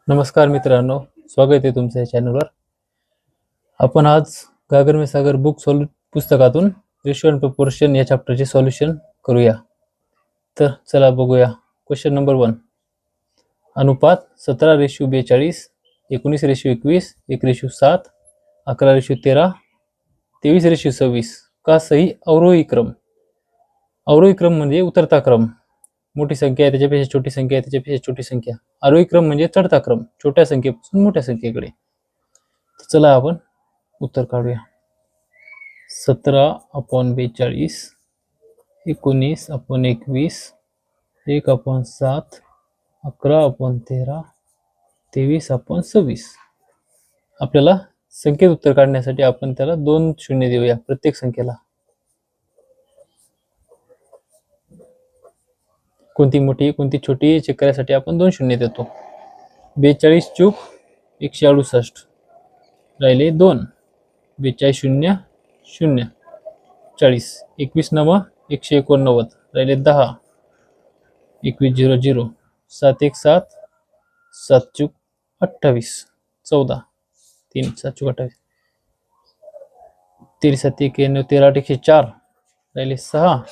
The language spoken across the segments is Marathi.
नमस्कार मित्रांनो, स्वागत आहे तुमच्या या चॅनलवर. आपण आज गागर में सागर बुक पुस्तकातून रेशियो अँड प्रपोर्शन या चॅप्टरचे सॉल्युशन करूया. तर चला बघूया. Question number 1. अनुपात 17:42, 19:21, 1:7, 11:13, 23:26 का सही अवरोही क्रम. अवरोही क्रम म्हणजे उतरता क्रम. मोठी संख्या आहे त्याच्यापेक्षा छोटी संख्या आहे त्याच्यापेक्षा छोटी संख्या. आरोही क्रम म्हणजे चढता क्रम, छोट्या संख्येपासून मोठ्या संख्येकडे. चला आपण उत्तर काढूया. 17/42, 19/21, 1/7, 11/13, 23/26. आपल्याला संख्येत उत्तर काढण्यासाठी आपण त्याला 2 शून्य देऊया प्रत्येक संख्येला. कोणती मोठी कोणती छोटी चेक करण्यासाठी आपण 2 शून्य देतो. 42 चूक 168 राहिले 2. 42 शून्य 0 40. 21 नव 189 राहिले 10. 21 0 0 7 1 7 7 चूक 28 14 3 7 चूक 28. 13 7 91 13 8 104 राहिले 6.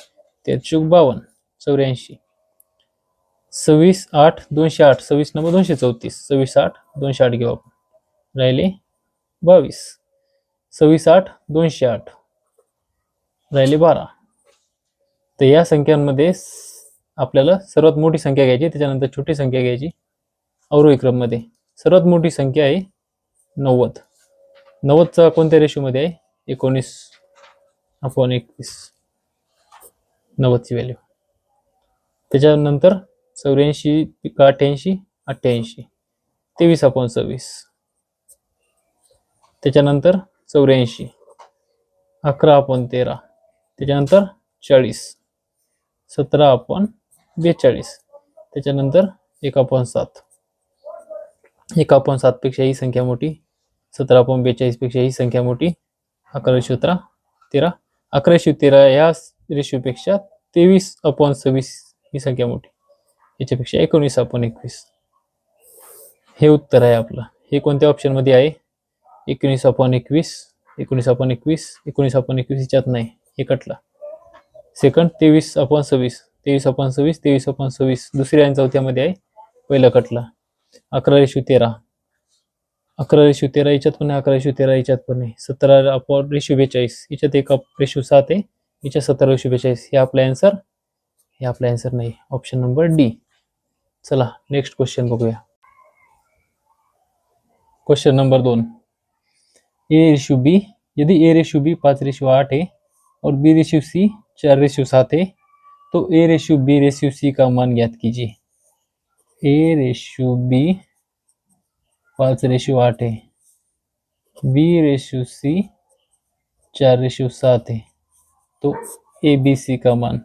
13 चूक 52 84. 26 8 208 26 नंबर 234 26 8 208 घेऊ आपण राहिले 22. 26 8 208 राहिले 12. तर या संख्यांमध्ये आपल्याला सर्वात मोठी संख्या घ्यायची, त्याच्यानंतर छोटी संख्या घ्यायची. अवरोही क्रम मध्ये सर्वात मोठी संख्या आहे 90. 90चा कोणत्या रेशोमध्ये आहे? 19/21 90ची व्हॅल्यू. त्याच्यानंतर 84 का 88 88 23/26. त्याच्यानंतर 84 11/13. त्याच्यानंतर 40 17/42. त्याच्यानंतर 1/7. 1/7 पेक्षा ही संख्या मोठी. 17/42 पेक्षा ही संख्या मोठी. 11/13 13. 11/13 या रेशोपेक्षा 23/26 ही संख्या मोठी. याच्यापेक्षा 19/21. हे उत्तर आहे आपलं. हे कोणत्या ऑप्शन मध्ये आहे? 19/21 19/21 19/21 याच्यात नाही, हे कटला. सेकंड 23/26 23/26 23/26 दुसऱ्या आणि चौथ्यामध्ये आहे, पहिला कटला. 11/13 11/13 याच्यात पण नाही, 11/13 याच्यात पण नाही. 17/42 याच्यात 1/7 आहे, याच्यात 17/42. हे आपला आन्सर, हे आपला आन्सर नाही, ऑप्शन नंबर डी. चला नेक्स्ट क्वेश्चन बघूया. Question number 2. A/B यदि A/B 5/8 है और B/C 4/7 है तो A/B/C का मान ज्ञात कीजिए. A/B 5/8 है, B/C 4/7 है, तो ABC का मान.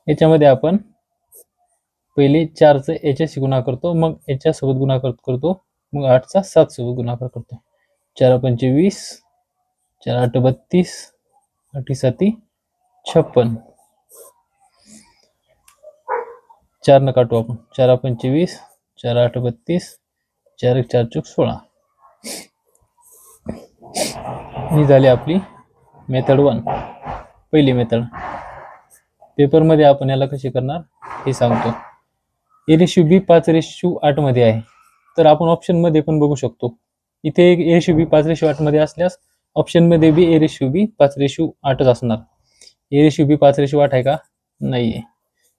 याच्यामध्ये आपण पहिले 4चा याच्याशी गुणाकार करतो, मग याच्यासोबत गुणाकार करतो, मग 8चा 7 सोबत गुणाकार करतो. 4/5 4/8 32 8/7 56. 4 न काटू आपण. 4/25 4/8 32 4 4 चूक 16. ही झाली आपली मेथड 1, पहिली मेथड. पेपर मध्ये आपण याला कशी करणार हे सांगतो. A/B 5/8 मध्ये आहे, तर आपण ऑप्शन मध्ये पण बघू शकतो. इथे A/B 5/8 मध्ये असल्यास ऑप्शन मध्ये बी A/B 5/8 असणार. A/B 5/8 आहे का? नाहीये.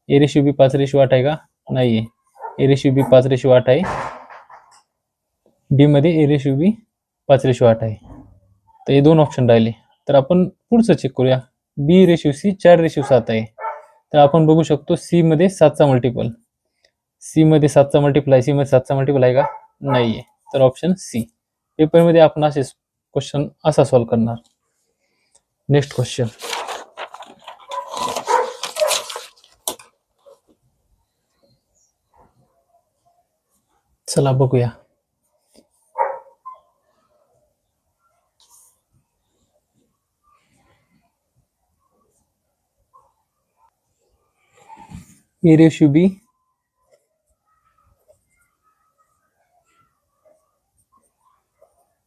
A/B 5/8 आहे का? नाहीये. A/B 5/8 आहे. बी मध्ये A/B 5/8 आहे. तर हे 2 ऑप्शन राहिले. तर आपण पुढचं चेक करूया. B/C 4/7 आहे, तर आपण बघू शकतो सी मध्ये 7चा मल्टिपल. सी मध्ये 7चा मल्टिपल आहे का? नाहीये. तर ऑप्शन सी. पेपर मध्ये आपण असे क्वेश्चन असा सॉल्व्ह करणार. Next question. चला बघूया. A/B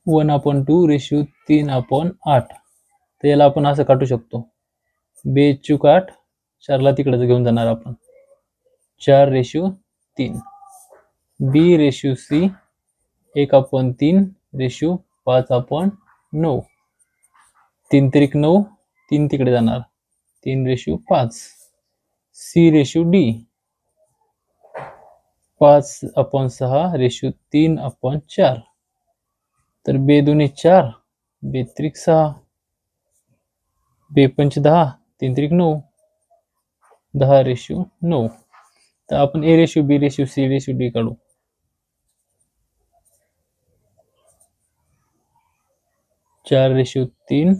1/2:3/8. तर याला आपण असं काढू शकतो. 2 × 8 4ला तिकडे घेऊन जाणार आपण 4:3. B:C 1/3:5/9. 3 त्रिक 9, 3 तिकडे जाणार 3:5. CD 5/6:3/4. तर 2 4, 2 त्रिक 6, 2 पंच 10, 3 त्रिक 9, 10:9. तर आपण A:B:C:D काढू. चार 3,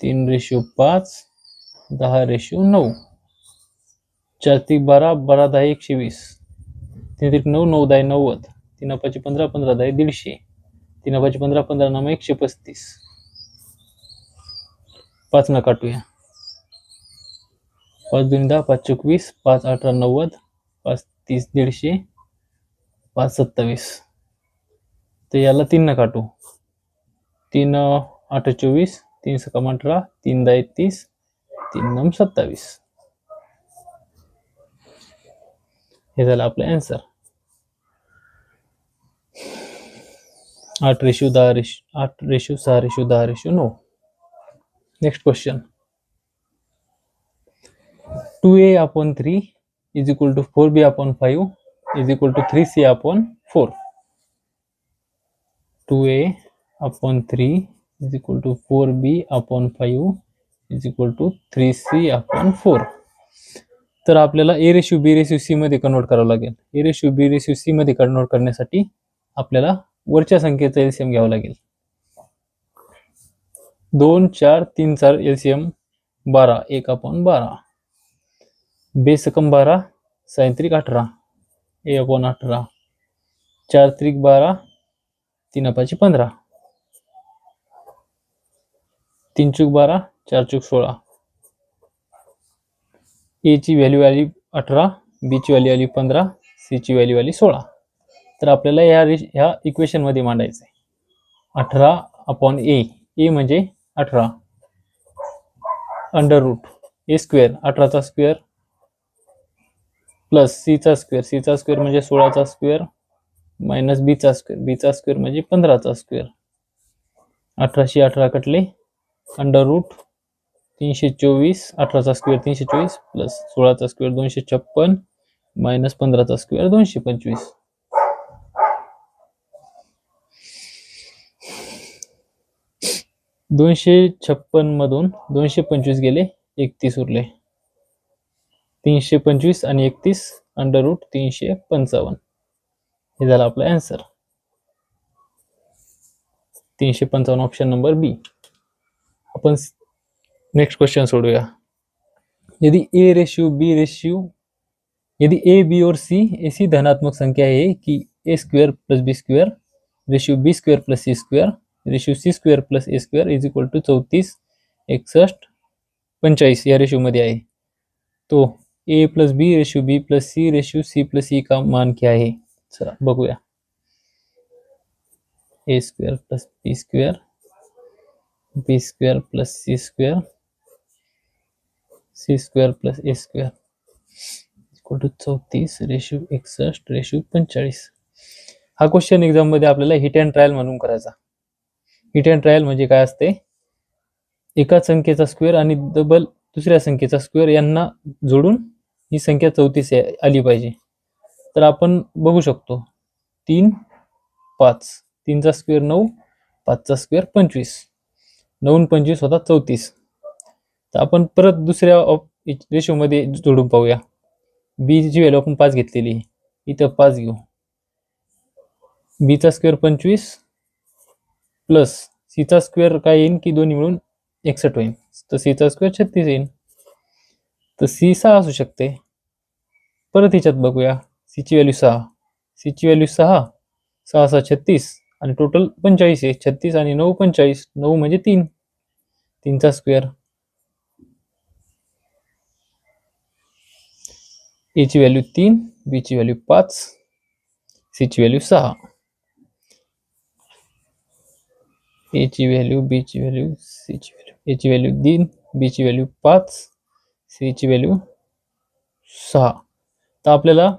3:5, 10:9. 4 त्रिक 12, 12 10 120, 3 त्रिक 9, 9 10 90, 3 5 15, 15 10 150, 3 5 15, 15 9 135. 5 न काटूया. 5 2 10, 5 चौक 20, 5 18 90, 5 30 150, 5 27. तर याला 3 न काटू. 3 8 24, 3 6 18, 3 10 30, 3 9 27. हे झालं आपलं answer. 8:6:10:9. Next question. 2A/3 is equal to 4B/5 is equal to 3C/4. 2A/3 is equal to 4B/5 is equal to 3C/4. तर आपल्याला A:(B:(C) मध्ये कन्वर्ट करावं लागेल. A:(B:(C) मध्ये कन्वर्ट करण्यासाठी आपल्याला वरच्या संख्येचा एलसीएम घ्यावा लागेल. 2 4 3 4 एलसीएम 12 1/12. बेसकम 12, सायंत्रिक 18 A/18. 4 त्रिक 12, 3 5 15, 3 चूक 12, 4 चूक 16. ए ची व्हॅल्यू आली 18, बी ची व्हॅल्यू आली 15, सी ची व्हॅल्यू आली 16. तर आपल्याला ह्या इक्वेशन मध्ये मांडायचं आहे. 18/A. ए म्हणजे 18 अंडर रूट ए स्क्वेअर 18चा स्क्वेअर प्लस सीचा स्क्वेअर म्हणजे 16चा स्क्वेअर मायनस बीचा स्क्वेअर म्हणजे 15चा स्क्वेअर. 18 18 कटले अंडर रूट 324, 18चा स्क्वेअर 324 प्लस 16चा स्क्वेअर 256 मायनस 15चा स्क्वेअर 225. मधून 225 गेले 31 उरले. 325 आणि 31 अंडर रूट 355. हे झालं आपलं आन्सर. 355 ऑप्शन नंबर बी. अपन नेक्स्ट क्वेश्चन सोडूया. यदि ए बी और सी ऐसी धनात्मक संख्या है कि A square plus B square ratio B square plus C square ratio C square plus A square is equal to 34 61 45 या रेशियो मध्ये आहे, तो A plus B ratio B plus C ratio C plus E का मान क्या है. चला बघूया. A square plus B square plus C square plus A square equal to 34 ratio 61 ratio 45. हा क्वेश्चन एक्झाम मध्ये आपल्याला हिट अँड ट्रायल म्हणून करायचा. हिट अँड ट्रायल म्हणजे काय असते, एका संख्येचा स्क्वेअर आणि डबल दुसऱ्या संख्येचा स्क्वेअर यांना जोडून ही संख्या 34 आली पाहिजे. तर आपण बघू शकतो 3 5, 3 चा स्क्वेअर 9, 5 चा स्क्वेअर 25, 9 25 होता 34. तर आपण परत दुसऱ्या रेशो मध्ये जोडून पाहूया. बी ची व्हॅल्यू आपण 5 घेतलेली आहे, इथं 5 घेऊ. बी चा स्क्वेअर 25 प्लस सी चा स्क्वेअर काय येईल की दोन्ही मिळून 61 होईल, तर सी चा स्क्वेअर 36 येईल. तर सी 6 असू शकते. परत ह्याच्यात बघूया. सी ची व्हॅल्यू 6, सी ची व्हॅल्यू 6, 6 6 36 आणि टोटल 45 आहे. 36 आणि 9 45, 9 म्हणजे 3, 3 चा स्क्वेअर. ए ची व्हॅल्यू 3, बी ची व्हॅल्यू 5, सी ची व्हॅल्यू 6. ए ची व्हॅल्यू, बी ची व्हॅल्यू, सी ची व्हॅल्यू. ए ची व्हॅल्यू 3, बी ची व्हॅल्यू 5, सी ची व्हॅल्यू 6. तर आपल्याला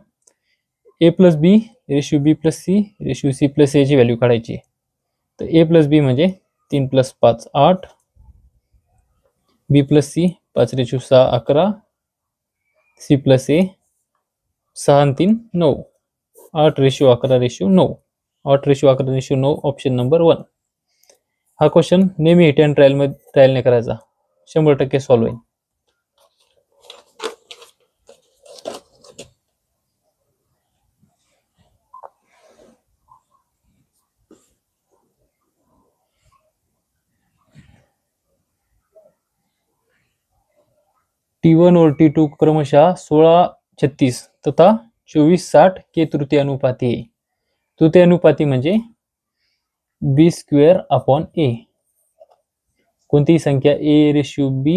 A plus B ratio B plus C ratio C plus A ची व्हॅल्यू काढायची. तर ए प्लस बी म्हणजे 3 plus 5 8, B plus C 5 ratio 6 11, C plus A 6 आणि 3 9, 8 ratio 11 ratio 9, 8 ratio 11 ratio 9 option number 1. हा क्वेश्चन नेहमी हिट अँड ट्रायलने करायचा, 100% सॉल्व्ह होईल. T1 और T2 क्रमशः 16:36 तथा 24:60 के तृतीय अनुपाती है. तृतीय अनुपाती म्हणजे बी स्क्वेअर अपॉन ए. कोणतीही संख्या ए रेशिओ बी,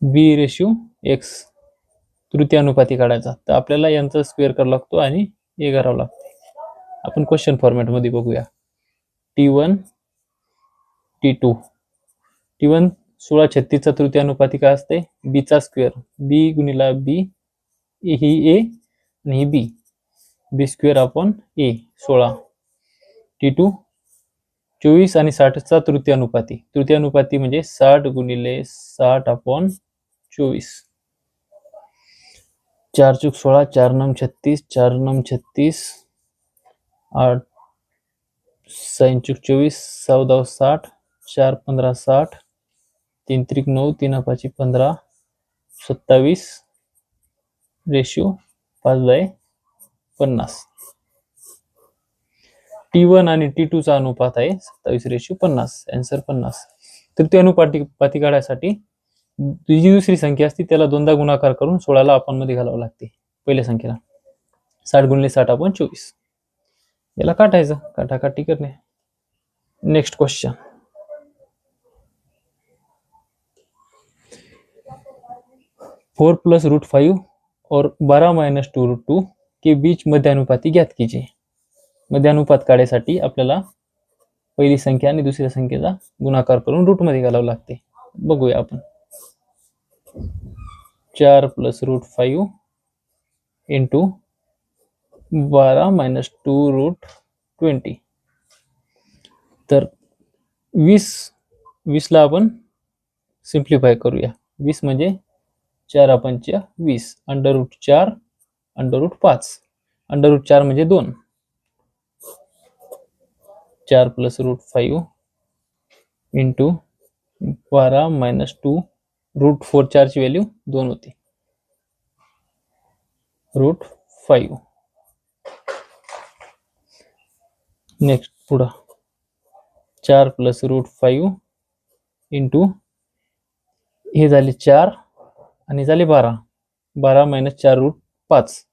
बी रेशिओ एक्स तृतीय अनुपाती काढायचा. तर आपल्याला यांचा स्क्वेअर करावा लागतो आणि ए करावं लागते. आपण क्वेश्चन फॉर्मॅट मध्ये बघूया. T1 T2 T1 16:36 चा तृतीय अनुपाती काय असते? बी चा स्क्वेअर, बी गुणिला बी ही ए आणि ही बी, बी स्क्वेअर अपॉन ए 16. T2 24 आणि 60 चा तृतीय अनुपाती, तृतीय अनुपाती म्हणजे 60 गुणिले 60 अपॉन 24. 4 चूक 16, 4 9 36, 4 9 36, 8 6 चूक 24, 14 60, 4 15 60, 3 त्रिक 9, 3 5 15, 27 रेशिओ 5/50. T1 आणि T2 चा अनुपात आहे 27:50. आन्सर 50. तृतीय अनुपाती काढायसाठी जी दुसरी संख्या असते त्याला दोनदा गुणाकार करून 16ला आपण मध्ये घालावं लागते पहिल्या संख्येला. 60 गुणिले 60 अपॉन 24. याला काटायचं, काटाकाटी करणे. Next question. Four plus root 5 और 12 माइनस 2√2 के बीच मध्यानुपाती ज्ञात कीजिए. मध्यानुपात काढायसाठी आपल्याला पहिली संख्या आणि दुसऱ्या संख्येचा गुणाकार करून रूट मध्ये घालावं लागते. बघूया आपण. 4 प्लस रूट 5 इंटू 12 माइनस 2√20. तर 20 ला आपण सिम्प्लिफाय करूया. 20 म्हणजे 4 पंच 20, √4 √5, √4 म्हणजे 2. 4 प्लस रूट 5 इंटू 12 माइनस 2√4, 4 ची व्हॅल्यू 2 होती. √5. नेक्स्ट पुढं 4 प्लस रूट 5 इंटू हे झाले 4 आणि झाले 12, 12 मायनस 4√5.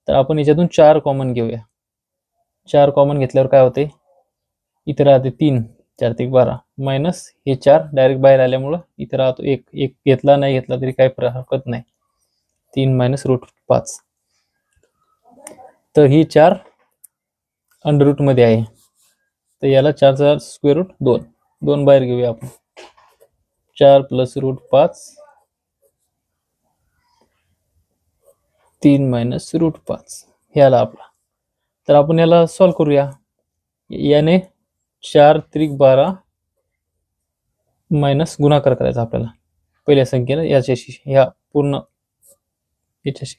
तर आपण याच्यातून 4 कॉमन घेऊया. 4 कॉमन घेतल्यावर काय होते? इथे राहते 3, 4 ते 12 मायनस हे 4 डायरेक्ट बाहेर आल्यामुळं इथे राहतो 1, 1 घेतला नाही घेतला तरी काही हरकत नाही. 3 मायनस √5. तर ही 4 अंडर रूट मध्ये आहे. तर याला 4 चा स्क्वेअर रूट 2, 2 बाहेर घेऊया आपण. 4 प्लस √5, 3 मायनस √5 हे आला आपला. तर आपण याला सॉल्व करूया. याने 4 त्रिक 12 मायनस गुणाकार करायचा आपल्याला पहिल्या संख्येला याच्याशी, ह्या पूर्ण याच्याशी.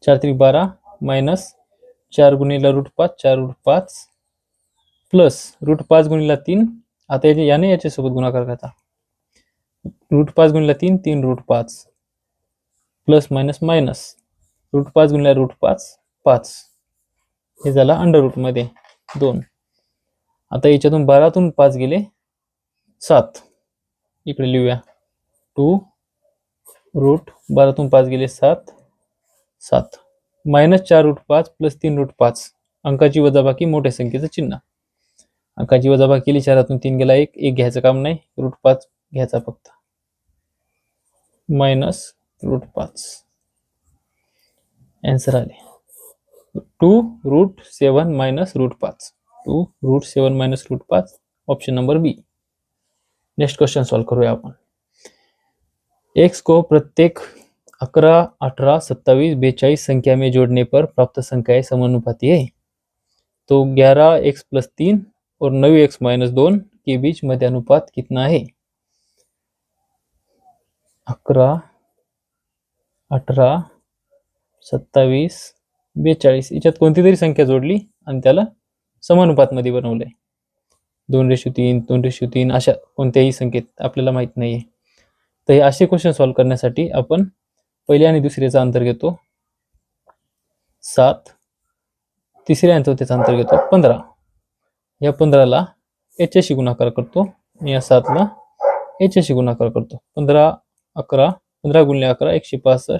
4 त्रिक 12 मायनस 4 गुणिला √5, 4√5 प्लस √5 गुणिला 3. आता याने याच्यासोबत गुणाकार करायचा. √5 गुणिला 3, 3√5 प्लस मायनस मायनस √5 गुणिला √5 5. हे झाला अंडर रूट मध्ये 2. आता याच्यातून 12तून 5 गेले 7. इकडे लिहूया 2 रूट 12तून 5 गेले 7, 7 मायनस 4√5 प्लस 3√5. अंकाची वजाबाकी मोठ्या संख्येचं चिन्ह. अंकाची वजाबाकी केली, 4तून 3 गेला 1, 1 घ्यायचं काम नाही, √5 घ्यायचा फक्त. मायनस √5. आन्सर आले 2√7 मायनस √5. 2 √7 माइनस √5, ऑप्शन नंबर बी। नेक्स्ट क्वेश्चन सॉल्व करूया आपण। एक्स को प्रत्येक 11, 18, 27, 42 संख्या में जोड़ने पर प्राप्त संख्याएं समानुपाती है। तो 11x + 3 और 9x - 2 के बीच मध्य अनुपात कितना है? 11, 18, 27, 42 याच्यात कोणती तरी संख्या जोडली आणि त्याला समानुपात मध्ये बनवलंय। 2:3, 2:3 अशा कोणत्याही संख्येत आपल्याला माहित नाहीये। तर हे असे क्वेश्चन सॉल्व करण्यासाठी आपण पहिल्या आणि दुसऱ्याचा अंतर घेतो 7, तिसऱ्या आणि चौथ्याचा अंतर घेतो 15। या 15ला याच्याशी गुणाकार करतो आणि या 7ला याच्याशी गुणाकार करतो। 15 11 15 × 11 165,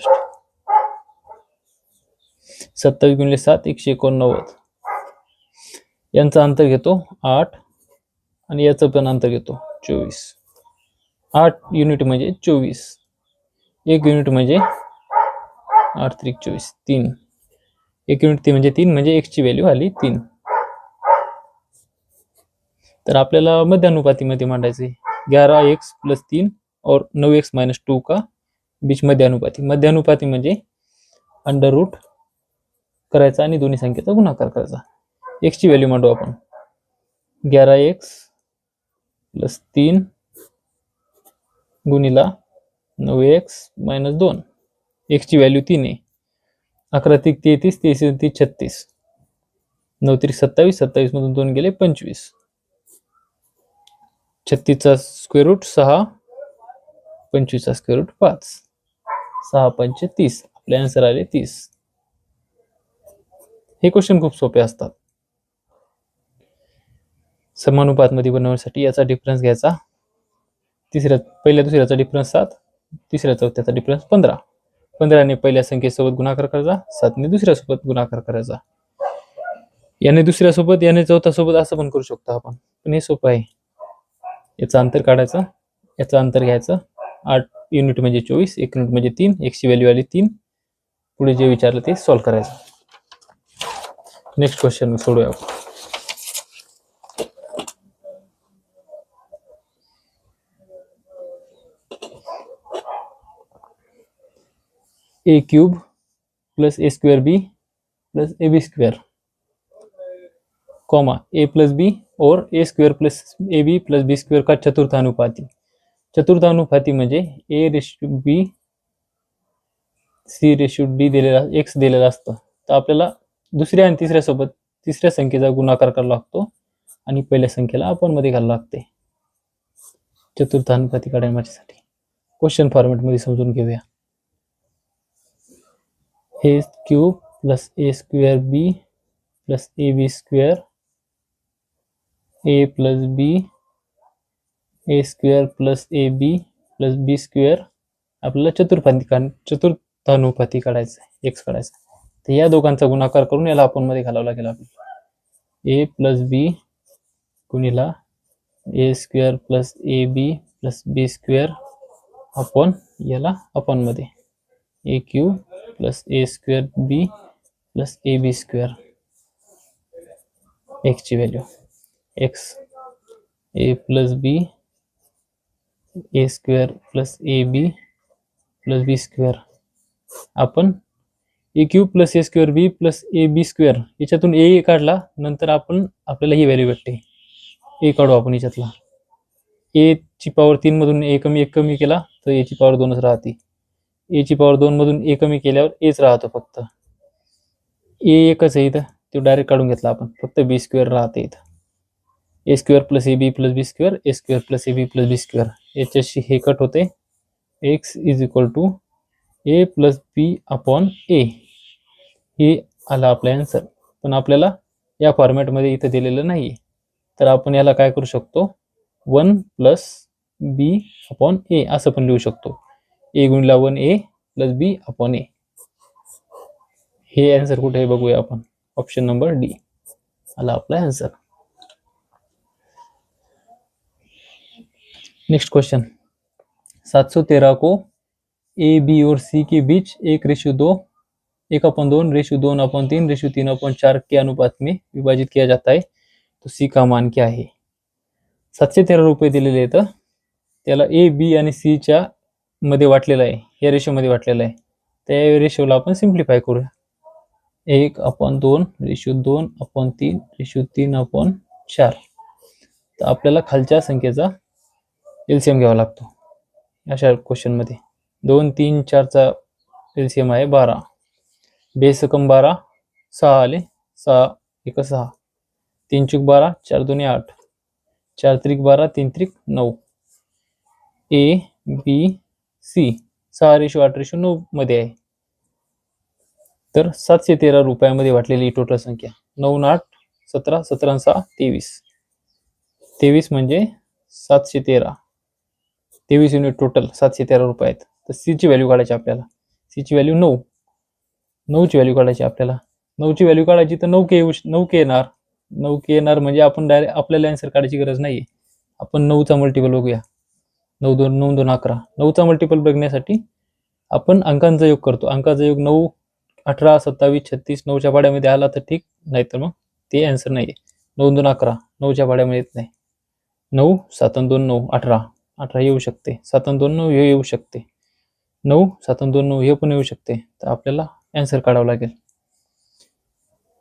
27 × 7 189। यांचा अंतर घेतो 8 आणि याचं पण अंतर घेतो 24। 8 युनिट म्हणजे 24, 1 युनिट म्हणजे 8 × 24 3, 1 युनिट म्हणजे 3 म्हणजे x ची व्हॅल्यू आली 3। तर आपल्याला मध्य अनुपातीमध्ये मांडायचे 11x + 3 और 9x - 2 का बीच मध्य अनुपाती। मध्य अनुपाती म्हणजे अंडर रूट करायचा आणि दोन्ही संख्येचा गुणाकार करायचा। x ची व्हॅल्यू मांडू आपण 11x + 3 गुणिला 9x - 2। x ची व्हॅल्यू 3 आहे। 11 × 3 = 33, 33 × 3 = 36, 9 × 3 = 27, 27 मधून 2 गेले 25, 36 चा स्क्वेअर रूट 6, 25 चा स्क्वेअर रूट 5, 6 × 5 = 30। आपले आन्सर आले 30। हे क्वेश्चन खूप सोपे असतात। समानुपात मध्ये बनवण्यासाठी याचा डिफरन्स घ्यायचा, पहिल्या दुसऱ्याचा डिफरन्स 7, तिसऱ्या चौथ्याचा डिफरन्स 15। 15 ने पहिल्या संख्येसोबत गुणाकार करायचा, 7 ने दुसऱ्या सोबत गुणाकार करायचा, याने दुसऱ्या सोबत याने चौथ्या सोबत असं पण करू शकतो आपण, पण हे सोपं आहे। याचं अंतर काढायचं, याचं अंतर घ्यायचं 8 युनिट म्हणजे 24, 1 युनिट म्हणजे 3, x ची व्हॅल्यू आली 3। पुढे जे विचारलं ते सॉल्व करायचं। नेक्स्ट क्वेश्चन सोडूया आपण। a³ + a²b + ab², comma a + b और a² + ab + b² का चतुर्थानुपाती। चतुर्थानुपाती म्हणजे a/b c/d दिलेला x दिलेला असतं। तर आपल्याला दुसऱ्या आणि तिसऱ्या सोबत तिसऱ्या संख्येचा गुणाकार करावा लागतो आणि पहिल्या संख्येला आपण मध्ये घालावं लागते चतुर्थानुपाती काढण्यासाठी। क्वेश्चन फॉर्मॅट मध्ये समजून घेऊया। a³ + a²b + ab², a + b a² + ab + b² आपल्याला चतुर्थानुपाती काढायचं आहे, x काढायचा। तर या दोघांचा गुणाकार करून याला आपण मध्ये घालावं लागेल आपल्याला। a + b गुणिला a² + ab + b² आपण याला आपण मध्ये a³ + a²b + ab², x ची value x a + b a² + ab + b²। आपण a³ + a²b + ab² याच्यातून a काढला, नंतर आपल्याला ही व्हॅल्यू भेटते। a काढू आपण याच्यातला, a ची पॉवर 3 मधून a कमी केला तर a ची पॉवर 2च राहते। a ची पॉवर 2 मधून a कमी केल्यावर aच राहतो फक्त। a एकच आहे इथं, तो डायरेक्ट काढून घेतला आपण, फक्त b² राहते इथं। a² + ab + b², a² + ab + b², याच्याशी हे कट होते। x = a + b/a हे आला आपला आन्सर। पण आपल्याला या फॉर्मॅट मध्ये इथं दिलेलं नाहीये, तर आपण याला काय करू शकतो 1 + b/a असं पण लिहू शकतो। a × 1a + b/a। हे आन्सर कुठे आहे बघूया आपण, ऑप्शन नंबर डी आला आपला आन्सर। नेक्स्ट क्वेश्चन, 713 को a, b और c के बीच 1/2, 1/2, 2/3, 3/4 के अनुपात में विभाजित किया जाता है। तो सी का मानकी आहे. 713 रुपये दिलेले आहेत, त्याला ए बी आणि सी च्या मध्ये वाटलेलं आहे, या रेशो मध्ये वाटलेलं आहे. त्या रेशोला आपण सिम्प्लिफाय करूया. 1/2/2/3/3/4. तर आपल्याला खालच्या संख्येचा एलसीएम घ्यावा लागतो अशा क्वेश्चन मध्ये. 2 3 4 चा एलसीएम आहे 12. बेस कम 12 6 आले, 6 1 6, 3 चूक 12, 4 2 8, 4 त्रिक 12, 3 त्रिक 9. ए बी सी 6:8:9 मध्ये आहे. तर 713 रुपयामध्ये वाटलेली टोटल संख्या 9 8 17 17 6 23. 23 म्हणजे 713. 23 युनिट टोटल 713 रुपये आहेत. तर सी ची व्हॅल्यू काढायची आपल्याला. सी ची व्हॅल्यू 9. 9 ची व्हॅल्यू काढायची आपल्याला. 9 ची व्हॅल्यू काढायची तर 9 के येणार. 9 के येणार म्हणजे आपण डायरेक्ट आपल्याला आन्सर काढायची गरज नाहीये. आपण 9 चा मल्टिपल बघूया. 9 2 9 2 11. 9 चा मल्टिपल बघण्यासाठी आपण अंकांचा योग करतो. अंकाचा योग 9 18 27 36 9 च्या पाड्यामध्ये आला तर ठीक, नाही तर मग ते आन्सर नाहीये. 9 2 11 9 च्या पाड्यामध्ये येत नाही. 9 7 2 9 18 18 येऊ शकते. 7 2 9 हे येऊ शकते. 9 7 2 9 हे पण येऊ शकते. तर आपल्याला आन्सर काढावं लागेल.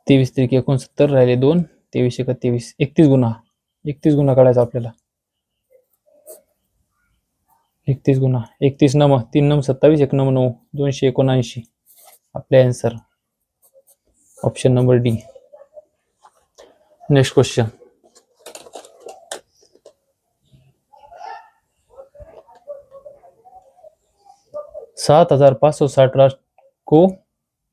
23 त्रिक 69 राहिले 2, 23 1 23, 31 गुणा काढायचा आपल्याला. 31 गुणा 31 9 3 9 27 1 9 9 279. आपले answer option number D. Next question. $7,560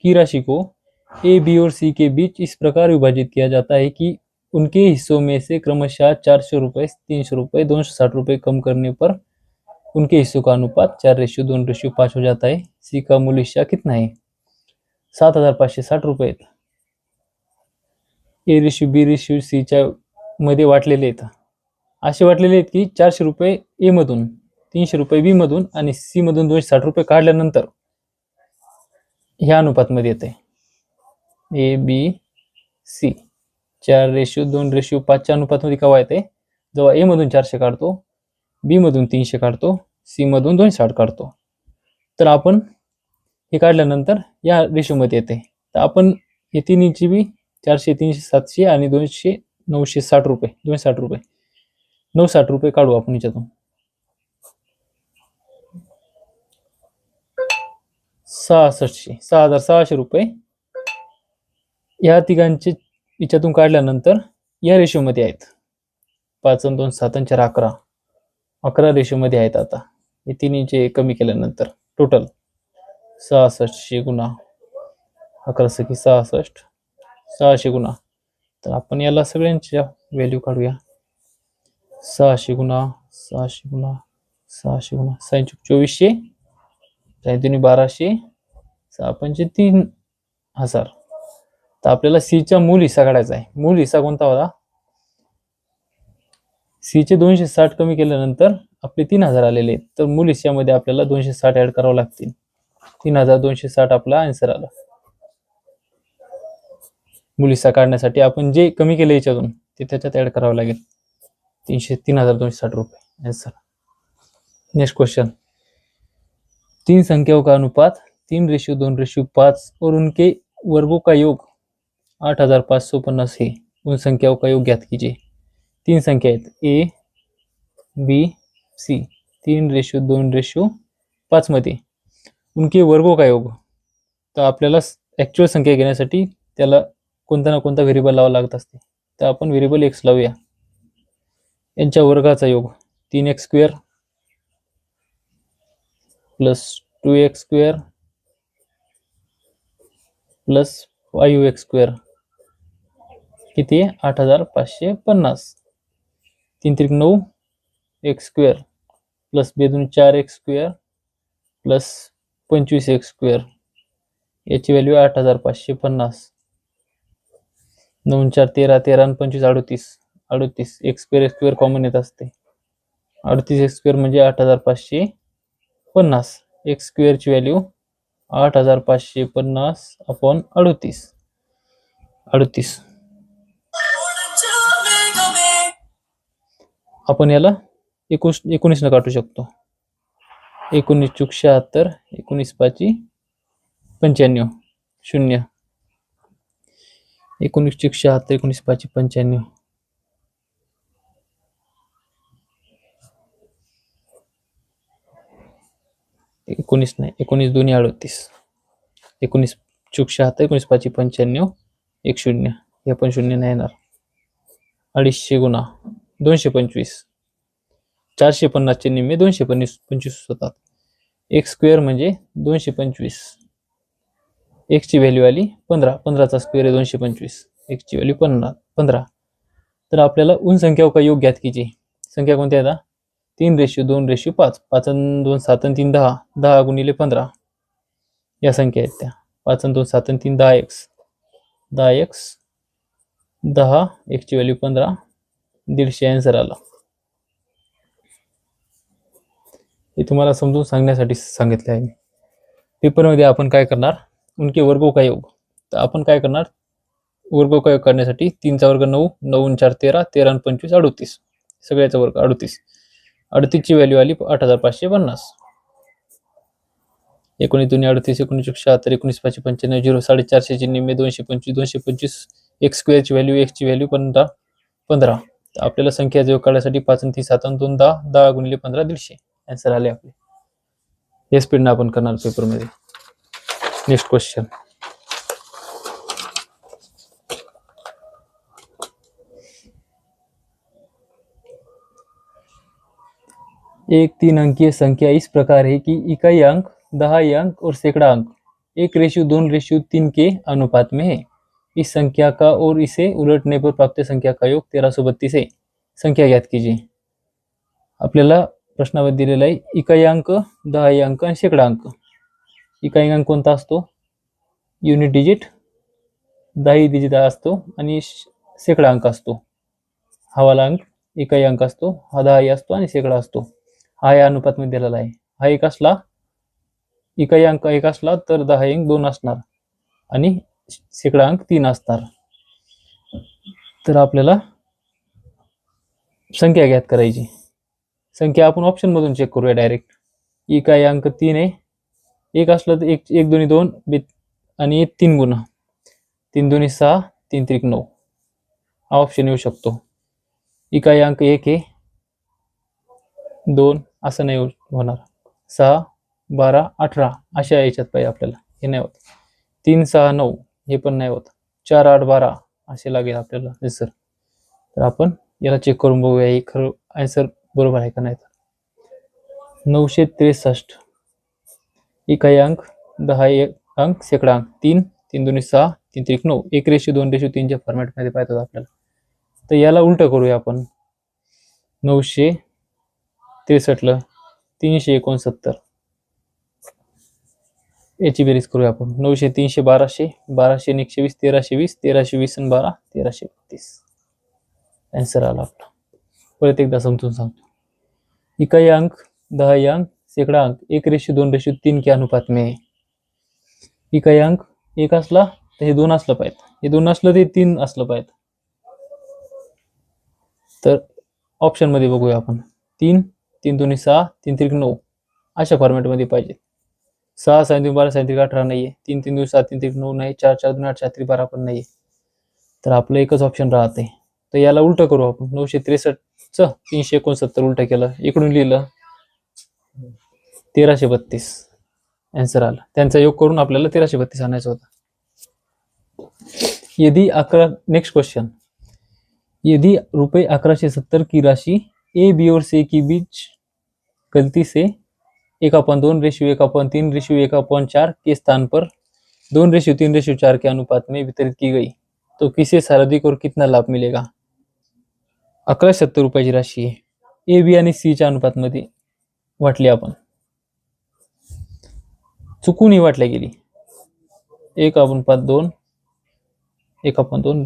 की राशि को ए बी और सी के बीच इस प्रकार विभाजित किया जाता है कि उनके हिस्सों में से क्रमशः 400 रुपये 300 रुपये 260 रुपये कम करने पर उनके हिस्सों का अनुपात 4:2:5 हो जाता है. सी का मूल हिस्सा कितना है? 7,560 रुपये ए रेशो बी रेशो सी च्या मध्ये वाटलेले आहेत. असे वाटलेले आहेत की 400 रुपये ए मधून, 300 रुपये बी मधून आणि सी मधून 260 रुपये काढल्यानंतर ह्या अनुपातमध्ये येते. ए बी सी 4:2:5 च्या अनुपातमध्ये केव्हा येते? जेव्हा ए मधून 400 काढतो, बी मधून 300 काढतो, सी मधून 260 काढतो. तर आपण हे काढल्यानंतर या रेशोमध्ये येते. तर आपण हे तिन्हीची बी 400 300 700 आणि 200 960 रुपये 260 रुपये 960 रुपये काढू आपण याच्यातून. 6,600 रुपये या तिघांचे याच्यातून काढल्यानंतर या रेशोमध्ये आहेत. 5 2 7 4 11 11 रेशोमध्ये आहेत. आता हे तिन्हीचे कमी केल्यानंतर टोटल 6,600 गुणा 11 सखी 66 600 गुणा. तर आपण याला सगळ्यांच्या व्हॅल्यू काढूया. 600 गुणा 600 गुणा 600 गुणा 2400 1200 6 5 3,000. तर आपल्याला सी चा मूल हिस्सा काढायचा आहे. मूल हिस्सा कोणता होता? सी चे 260 कमी केल्यानंतर आपले 3,000 आलेले आहेत. तर मूल हिस्स्यामध्ये आपल्याला 260 ऍड करावं लागतील. 3,260 आपला आन्सर आला. मूल हिस्सा काढण्यासाठी आपण जे कमी केले याच्यातून ते त्याच्यात ऍड करावं लागेल. 3,260 रुपये आंसर. Next question. 3 संख्याओं का अनुपात 3:2:5 और उनके वर्गों का योग 8,550 है. उन संख्याओं का योग ज्ञात कीजिए. 3 संख्या आहेत ए बी सी 3:2:5 मध्ये उनके वर्गों का योग. तर आपल्याला ऍक्च्युअल संख्या घेण्यासाठी त्याला कोणता ना कोणता व्हेरिएबल लावावा लागत असते. तर आपण व्हेरिएबल एक्स लावूया. यांच्या वर्गाचा योग 3x² plus 2x² plus 5x² किती आहे? 8,550. 3 त्रिक 9 x² प्लस 2 दूनी 4x² प्लस 25x². याची व्हॅल्यू 8,550. 9 4 13 13 आणि 25 38 38 x² कॉमन येत असते. 38x² म्हणजे 8,550. x² ची व्हॅल्यू 8,550 अपॉन 38. आपण याला 19 काटू शकतो. 19 चूक 76, 19 पाची 95, 0. 19 चूक 76, 19 पाची 95. 19 नाही, 19 दोन्ही 38. 19 चूक 76, 19 पाची 95, 1 0. हे पण 0 नाही येणार. 250 गुणा 225, 450 चे निम्मे 225 होतात. x स्क्वेअर म्हणजे 225. x ची व्हॅल्यू आली 15. 15चा स्क्वेअर आहे 225. x ची व्हॅल्यू 15. तर आपल्याला उन संख्या का योग ज्ञात कीजिए. संख्या कोणत्या आहेत? 3:2:5. 5 आणि 2 7 आणि 3 10. 10 गुणिले 15 या संख्या आहेत त्या. 5 आणि 2 7 आणि 3 10x. 10x 10, x ची व्हॅल्यू 15. 150 आन्सर आला. हे तुम्हाला समजून सांगण्यासाठी सांगितले आहे. पेपरमध्ये आपण काय करणार, उनके वर्गों का योग. तर आपण काय करणार, वर्गों का योग करण्यासाठी 3 चा वर्ग 9, 9 4 13, 13 आणि 25 38. सगळ्याचा वर्ग 38. 38 ची व्हॅल्यू आली 8550. 19 2 38, 19 76, 19 5 95, 0 450 चे निम्मे 225. 225 x स्क्वेअर ची व्हॅल्यू, x ची व्हॅल्यू 15. तर आपल्याला संख्याचा योग काढण्यासाठी 5 आणि 3 7 आणि 2 10. 10 गुणिले 15 150 आन्सर आले आपले. हे स्पीडने आपण करणार पेपरमध्ये. Next question. एक 3 अंकीय संख्या इस प्रकार है कि इकाई अंक, दहाई अंक और सैकड़ा अंक 1:2:3 के अनुपात में है. इस संख्या का और इसे उलटने पर प्राप्त संख्या का योग 1332 है. संख्या ज्ञात कीजिए. आपल्याला प्रश्नामध्ये दिलेला आहे इकाई अंक, दहाई अंक आणि शेकडा अंक. इकाई अंक कोणता असतो? Unit digit. दहाई डिजिट असतो आणि शेकडा अंक असतो. हा वाला अंक इकाई अंक असतो, हा दहाई असतो आणि शेकडा असतो. हा या अनुपात मध्ये दिलेला आहे. हा एक असला, इकाई अंक 1 असला तर दहाई अंक 2 असणार आणि शेकडा अंक 3 असणार. तर आपल्याला संख्या ज्ञात करायची. संख्या आपण ऑप्शन मधून चेक करूया डायरेक्ट. इकाई अंक 3 आहे. 1 असलं तर 1 2 2 आणि 3 गुणा 3 2 6, 3 3 9 हा ऑप्शन येऊ शकतो. इकाई अंक 1 आहे, 2 असं नाही होणार. 6 12 18 अशा याच्यात पाहिजे आपल्याला. हे नाही होत. 3 6 9 हे पण नाही होत. 4 8 12 असे लागेल आपल्याला आन्सर. तर आपण याला चेक करून बघूया हे खरं आन्सर बरोबर आहे का नाही. 963 इकाई अंक, दहाई अंक, शेकडा अंक 3 3 2 6, 3 3 9 1:2:3 च्या फॉर्मॅट मध्ये पाहिजे आपल्याला. तर याला उलट करूया आपण. 963 ला 369 याची बेरीज करूया आपण. 900 300 1200, 1200 आणि 120 1320, 1320 आणि 12 1332 आन्सर आला आपला. परत एकदा समजून सांगतो. इकाई अंक, दहाई अंक, शेकडा अंक 1:2:3 के अनुपात में. इकाई अंक 1 असला तर हे 2 असलं पाहिजे, हे 2 असलं तर 3 असलं पाहिजे. तर ऑप्शन मध्ये बघूया आपण. 3 3 2 6, 3 3 9 अशा फॉर्मॅट मध्ये पाहिजे. 6 6 3 12 6 3 18 नाहीये. 3 3 2 7, 3 3 9 नाही. 4 4 2 8 4 3 12 पण नाहीये. तर आपलं एकच ऑप्शन राहते. तर याला उलट करू आपण. 963 च 369 उलट केलं, इकडून लिहिलं 1332 आन्सर आला. त्यांचा योग करून आपल्याला 1332 आणायचा होता. यदि नेक्स्ट क्वेश्चन. यदि रुपये 1170 की राशि ए बी और सी के बीच गलती से 1:2:1:3:1:4 के स्थान पर 2:3:4 के अनुपात में वितरित की गई तो किसे सर्वाधिक और कितना लाभ मिलेगा. 1170 रुपयाची राशी आहे. ए बी आणि सी च्या अनुपात मध्ये वाटली आपण. चुकूनही वाटल्या गेली. 1:2 1:2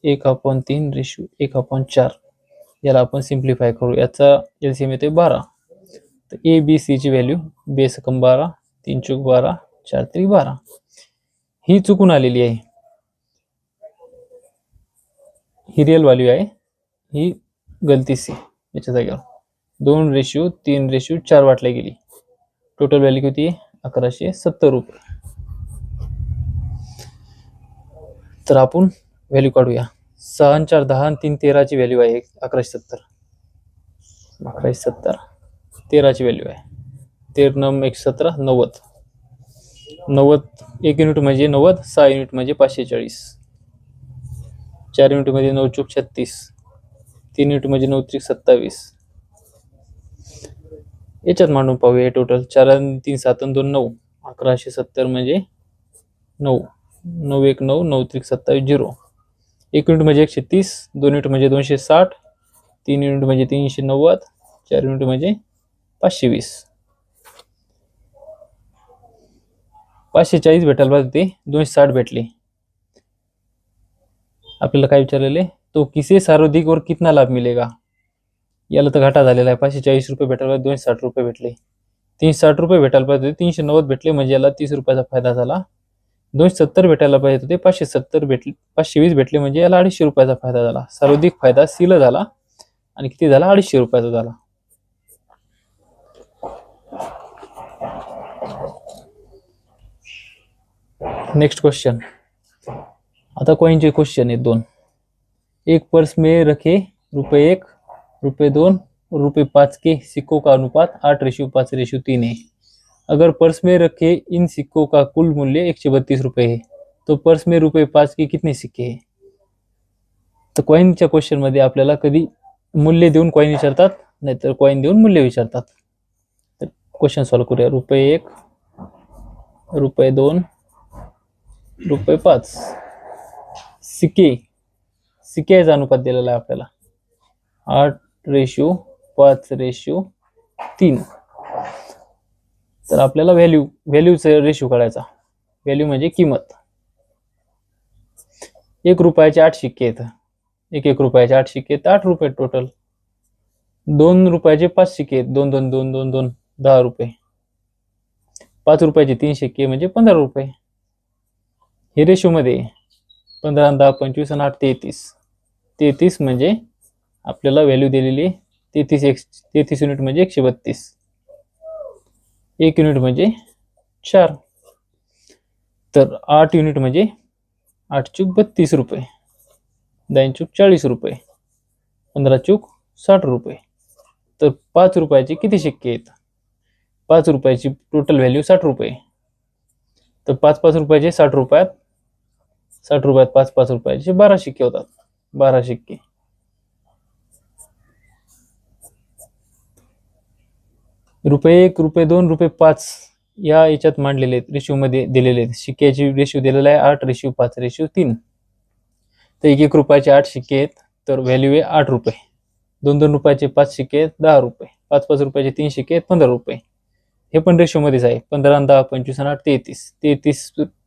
1:3:1:4 याला आपण सिम्प्लिफाय करू. याचा एलसीएम येते 12. तर ए बी सी ची व्हॅल्यू बेस 12, 3 चूक 12, 4 3 12 ही चुकून आलेली आहे. ही रियल व्हॅल्यू आहे, ही गलती सी. याच्या जागेवर 2:3:4 वाटल्या गेली. टोटल व्हॅल्यू किती? 1170 रुपये. तर आपण व्हॅल्यू काढूया. 6 आणि 4 10 आणि 3 13ची व्हॅल्यू आहे 1170. 1170 13ची व्हॅल्यू आहे. 13 1 17 90. 90 1 युनिट म्हणजे 90. 6 युनिट म्हणजे 540. 4 युनिट मध्ये 9 चूक 36. 3 युनिट म्हणजे 9 त्रिक 27. याच्यात मांडून पाहूया. हे टोटल 4 आणि 3 7 आणि 2 9. 1170 म्हणजे 9 9 1 9 9 त्रिक 27 0. 1 युनिट म्हणजे 130. 2 युनिट म्हणजे 260. 3 युनिट म्हणजे 390. 4 युनिट म्हणजे 520. 540 भेटायला पाहिजे ते 260 भेटले. आपल्याला काय विचारलेले? तो किसे सर्वाधिक और कितना लाभ मिलेगा. याला तर घाटा झालेला आहे. 540 रुपये भेटायला 260 रुपये भेटले. 360 रुपये भेटायला पाहिजे 390 भेटले म्हणजे याला 30 रुपयाचा फायदा झाला. 270 भेटायला पाहिजे होते 570 भेटले. 520 भेटले म्हणजे याला 250 रुपयाचा फायदा झाला. सर्वाधिक फायदा सीला झाला आणि किती झाला? 250 रुपयाचा झाला. Next question. आता कॉइनचे क्वेश्चन आहेत 2. एक पर्स में रखे ₹1, ₹2 और ₹5 के सिक्कों का अनुपात 8:5:3 है. अगर पर्स में रखे इन सिक्कों का कुल मूल्य 132 रुपये है तो पर्स में ₹5 के कितने सिक्के है. तर कॉइनच्या क्वेश्चन मध्ये आपल्याला कधी मूल्य देऊन कॉइन विचारतात, नाहीतर कॉइन देऊन मूल्य विचारतात. तर क्वेश्चन सॉल्व करूया. ₹1, ₹2, ₹5. सिक्क्याचा अनुपात दिलेला आहे आपल्याला 8:5:3. तर आपल्याला व्हॅल्यूचा रेशो काढायचा. व्हॅल्यू म्हणजे किंमत. 1 रुपयाचे 8 सिक्के आहेत. 1 रुपयाचे 8 सिक्के आहेत 8 रुपये टोटल. 2 रुपयाचे 5 सिक्के आहेत 2 2 2 2 2 10 रुपये. 5 रुपयाचे 3 सिक्के म्हणजे 15 रुपये. हे रेशो मध्ये 15 10 25 आणि 8 33. 33 म्हणजे आपल्याला व्हॅल्यू दिलेली 33 युनिट म्हणजे 132. 1 युनिट म्हणजे 4. तर 8 युनिट म्हणजे 8 चूक 32 रुपये. 10 चूक 40 रुपये. 15 चूक 60 रुपये. तर 5 रुपयाचे किती सिक्के आहेत? 5 रुपयाची टोटल व्हॅल्यू 60 रुपये. तर 5 रुपयाचे 60 रुपयात 5 रुपयाचे 12 सिक्के होतात. 12 सिक्के. ₹1, ₹2, ₹5 या याच्यात मांडलेले आहेत. रेशो मध्ये दिलेले आहेत. सिक्क्याची रेशो दिलेला आहे 8:5:3. तर 1 रुपयाचे 8 सिक्के आहेत तर व्हॅल्यू आहे 8 रुपये. 2 रुपयाचे 5 सिक्के आहेत 10 रुपये. 5 रुपयाचे 3 सिक्के आहेत 15 रुपये. हे पण रेशो मध्येच आहे. 15 10 25 8 33.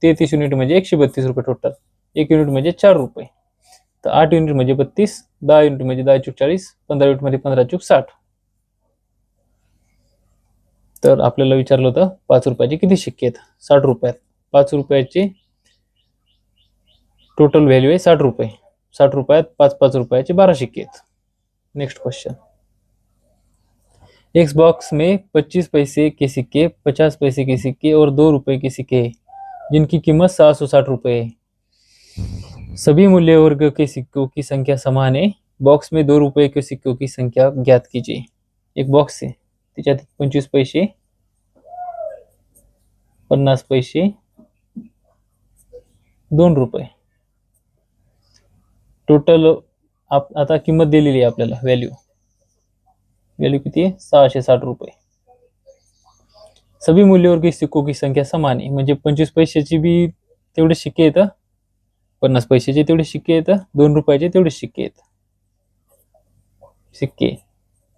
33 युनिट म्हणजे 132 रुपये टोटल. 1 युनिट म्हणजे 4 रुपये. तर 8 युनिट म्हणजे 32. 10 युनिट म्हणजे 10 चूक 40. 15 युनिट मध्ये 15 चूक 60. तर आपल्याला विचारलं होतं 5 रुपयाचे किती सिक्के आहेत? 60 रुपयात. 5 रुपयाचे टोटल व्हॅल्यू आहे 60 रुपये. 60 रुपयात 5 रुपयाचे 12 सिक्के आहेत. Next question. एक बॉक्स में 25 पैसे के सिक्के, 50 पैसे के सिक्के और 2 रुपए के सिक्के हैं जिनकी कीमत 760 रुपये है. सभी मूल्य वर्ग के सिक्कों की संख्या समान है. बॉक्स में 2 रुपए के सिक्कों की संख्या ज्ञात कीजिए. एक बॉक्स आहे त्याच्यात 25 पैसे, 50 पैसे, 2 रुपये. टोटल आता किंमत दिलेली आहे आपल्याला. व्हॅल्यू किती आहे? 660 रुपये. सभी मूल्यों के सिक्कों की संख्या समान आहे. म्हणजे 25 पैशाची बी तेवढे सिक्के आहेत, 50 पैशाचे तेवढे सिक्के आहेत, 2 रुपयाचे तेवढे सिक्के आहेत.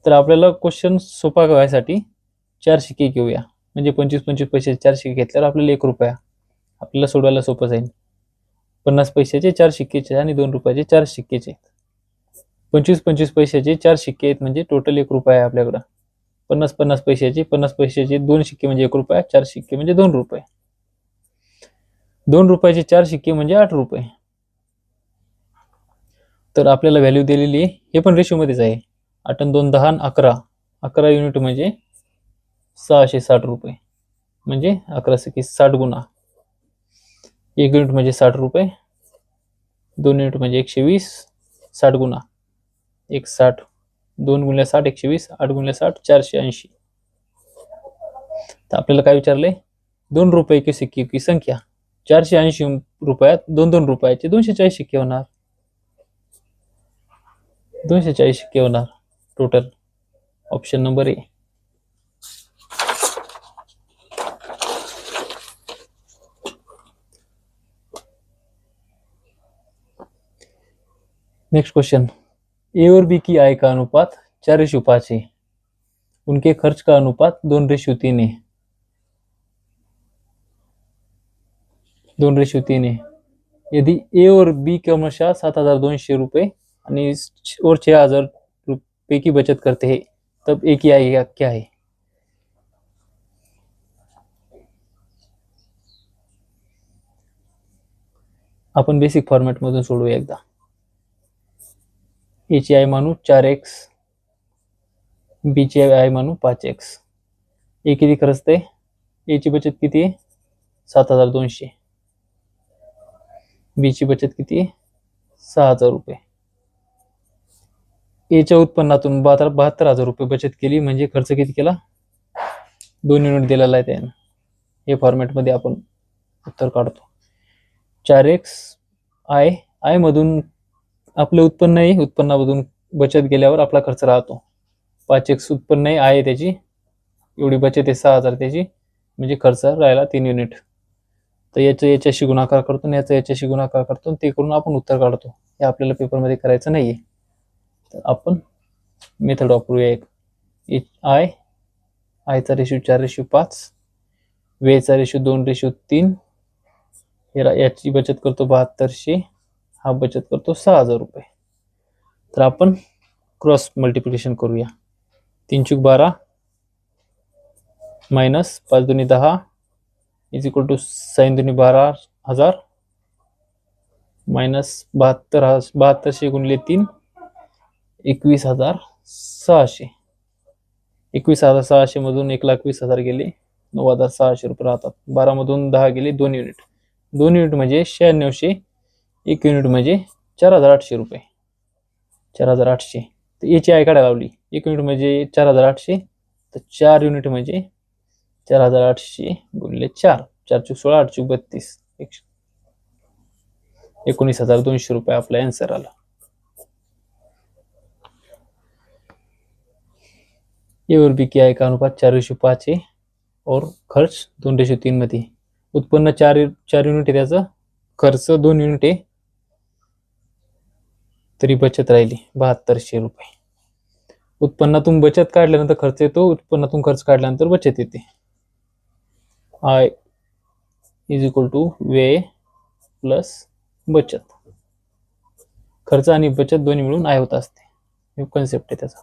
तर आपल्याला क्वेश्चन सोपा करायसाठी 4 सिक्के घेऊया. म्हणजे 25 पैशाचे 4 सिक्के घेतल्यावर आपल्याला 1 रुपया आपल्याला सोडवायला सोपं जाईल. 50 पैशाचे 4 सिक्केचे आणि 2 रुपयाचे 4 सिक्केचे. 25 पैशाचे 4 सिक्के आहेत म्हणजे टोटल 1 रुपया आहे आपल्याकडं. 50 पैशाचे 2 सिक्के म्हणजे 1 रुपया, 4 सिक्के म्हणजे 2 रुपये. 2 रुपयाचे 4 सिक्के म्हणजे 8 रुपये. तर आपल्याला व्हॅल्यू दिलेली आहे. हे पण रेशो मध्येच आहे. 8 आणि 2 10 आणि 11. 11 युनिट म्हणजे 660 रुपये. म्हणजे 11 सकी 60 गुणा 1 युनिट म्हणजे 60 रुपये. 2 युनिट म्हणजे 120. 60 गुणा 160. 2 गुणिले 60 120. 8 गुणिले 60 480. तर आपल्याला काय विचारले? 2 रुपये की सिक्के की संख्या. 480 रुपयात 2 रुपयाचे 240 सिक्के होणार. 240 सिक्के होणार total. Option number A. Next question. A और बी की आय का अनुपात 4:5 है. उनके खर्च का अनुपात 2:3 है. 2:3 है. यदि ए और बी क्रमशः 7,200 रुपये और 6,000 रुपये की बचत करते हैं तब ए की आय क्या है? आपण बेसिक फॉर्मॅट मधून सोडूया एकदा. ए ची आय मानू 4x, बी ची आय मानू 5x. ए किती खर्चते? ए ची बचत किती आहे? 7,200. बी ची बचत किती आहे? 6,000 रुपये. ए च्या उत्पन्नातून 72,000 रुपये बचत केली म्हणजे खर्च किती केला? 2 युनिट दिलेला आहे त्यानं. हे फॉर्मॅट मध्ये आपण उत्तर काढतो. 4x आय मधून आपलं उत्पन्न आहे, उत्पन्नामधून बचत गेल्यावर आपला खर्च राहतो. 5x उत्पन्न आहे, आहे त्याची एवढी बचत आहे 6,000 त्याची, म्हणजे खर्च राहिला 3 युनिट. तर याच्याशी गुणाकार करतो आणि याच्याशी गुणाकार करतो, ते करून आपण उत्तर काढतो. हे आपल्याला पेपरमध्ये करायचं नाहीये. तर आपण मेथड वापरूया एक. आयचा रेशो 4:5, वेचा रेशो 2:3. याची बचत करतो 7200, हा बचत करतो 6,000 रुपये. तर आपण क्रॉस मल्टिप्लिकेशन करूया. 3 × 12 minus 5 × 10 is equal to 6 × 12,000 minus 7200 गुणिले 3 21,600. 21,600 मधून 1,20,000 गेले, 9,600 रुपये राहतात. 12 मधून 10 गेले, 2 युनिट. 2 युनिट म्हणजे 9600. 1 युनिट म्हणजे 4,800 रुपये. 4,800. तर याची आय काढायला लावली. 1 युनिट म्हणजे 4,800, तर 4 युनिट म्हणजे 4,800 गुणिले 4. 4 × 16 8 × 32 19,200 रुपये आपला आन्सर आला. ए और बी की आय का अनुपात 4:5 है और खर्च 2:3 मध्ये. उत्पन्न 4 युनिट आहे, त्याचं खर्च 2 युनिट आहे, तरी बचत राहिली 7200 रुपये. उत्पन्नातून बचत काढल्यानंतर खर्च येतो, उत्पन्नातून खर्च काढल्यानंतर बचत येते. आय इज इक्वल टू व्यय प्लस बचत. खर्च आणि बचत दोन्ही मिळून आय होत असते. हे कॉन्सेप्ट आहे त्याचा.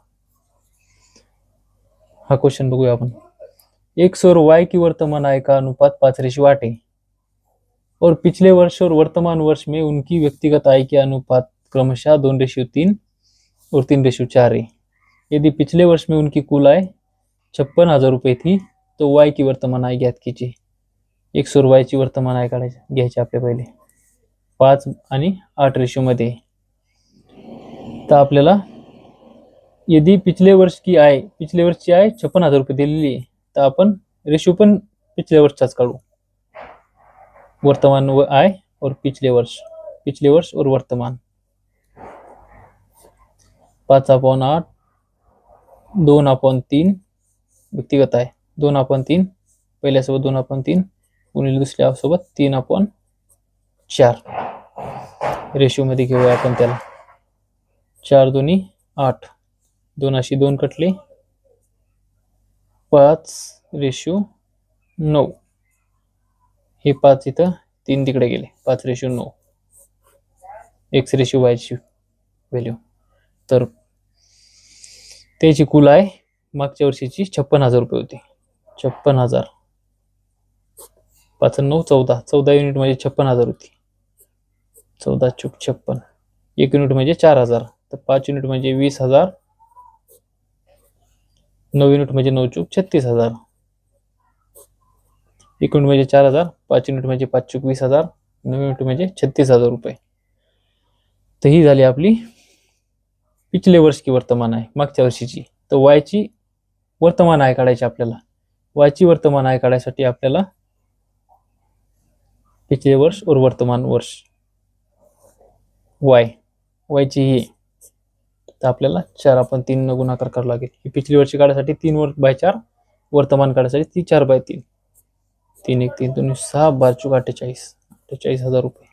हा क्वेश्चन बघूया आपण. एक्स और वाई की वर्तमान आय का अनुपात 5:8 है और पिछले वर्ष और वर्तमान वर्ष में उनकी व्यक्तिगत आय के अनुपात क्रमशः 2:3 और 3:4 है. यदि पिछले वर्ष में उनकी कुल आय 56,000 रुपये थी तो वाई की वर्तमान आय ज्ञात कीजिए. एक्स और वाई ची वर्तमान आय घ्यायची आपल्या पहिले. 5 आणि 8 रेशो मध्ये. तर आपल्याला यदि पिछले वर्ष की आय 56,000 रुपये दिलेली आहे, तर आपण रेशो पण पिछले वर्षचाच काढू. वर्तमान आय और पिछले वर्ष और वर्तमान. 5/8 2/3 व्यक्तिगत आहे. 2/3 पहिल्यासोबत 2/3 गुणिले दुसऱ्यासोबत 3/4 रेशो मध्ये घेऊया आपण त्याला. 4 2 8 2 2 कटले, 5:9. हे 5 इथं, 3 तिकडे गेले, 5:9. x/y ची व्हॅल्यू. तर त्याची कुल आहे मागच्या वर्षीची 56,000 रुपये होती. 56,000. 5 9 14 युनिट म्हणजे 56,000 होती. 14 × 56. 1 युनिट म्हणजे 4,000. तर 5 युनिट म्हणजे 20,000 9 युनिट म्हणजे 9 चूक 36,000. 1 युनिट म्हणजे 4,000. 5 युनिट म्हणजे 5 चूक 20,000. 9 युनिट म्हणजे 36,000 रुपये. तर ही झाली आपली पिछले वर्ष की वर्तमान आहे, मागच्या वर्षीची. तर वायची वर्तमान आहे काढायची आपल्याला. वायची वर्तमान आहे काढायसाठी आपल्याला पिछले वर्ष और वर्तमान वर्ष वायची ही. तर आपल्याला 4 आपण 3 न गुणाकार करावा लागेल. ही पिछली वर्षी काढायसाठी 3/4, वर्तमान काढायसाठी ती 4/3. 3 1 3 2 6 12 चूक 48,000 रुपये.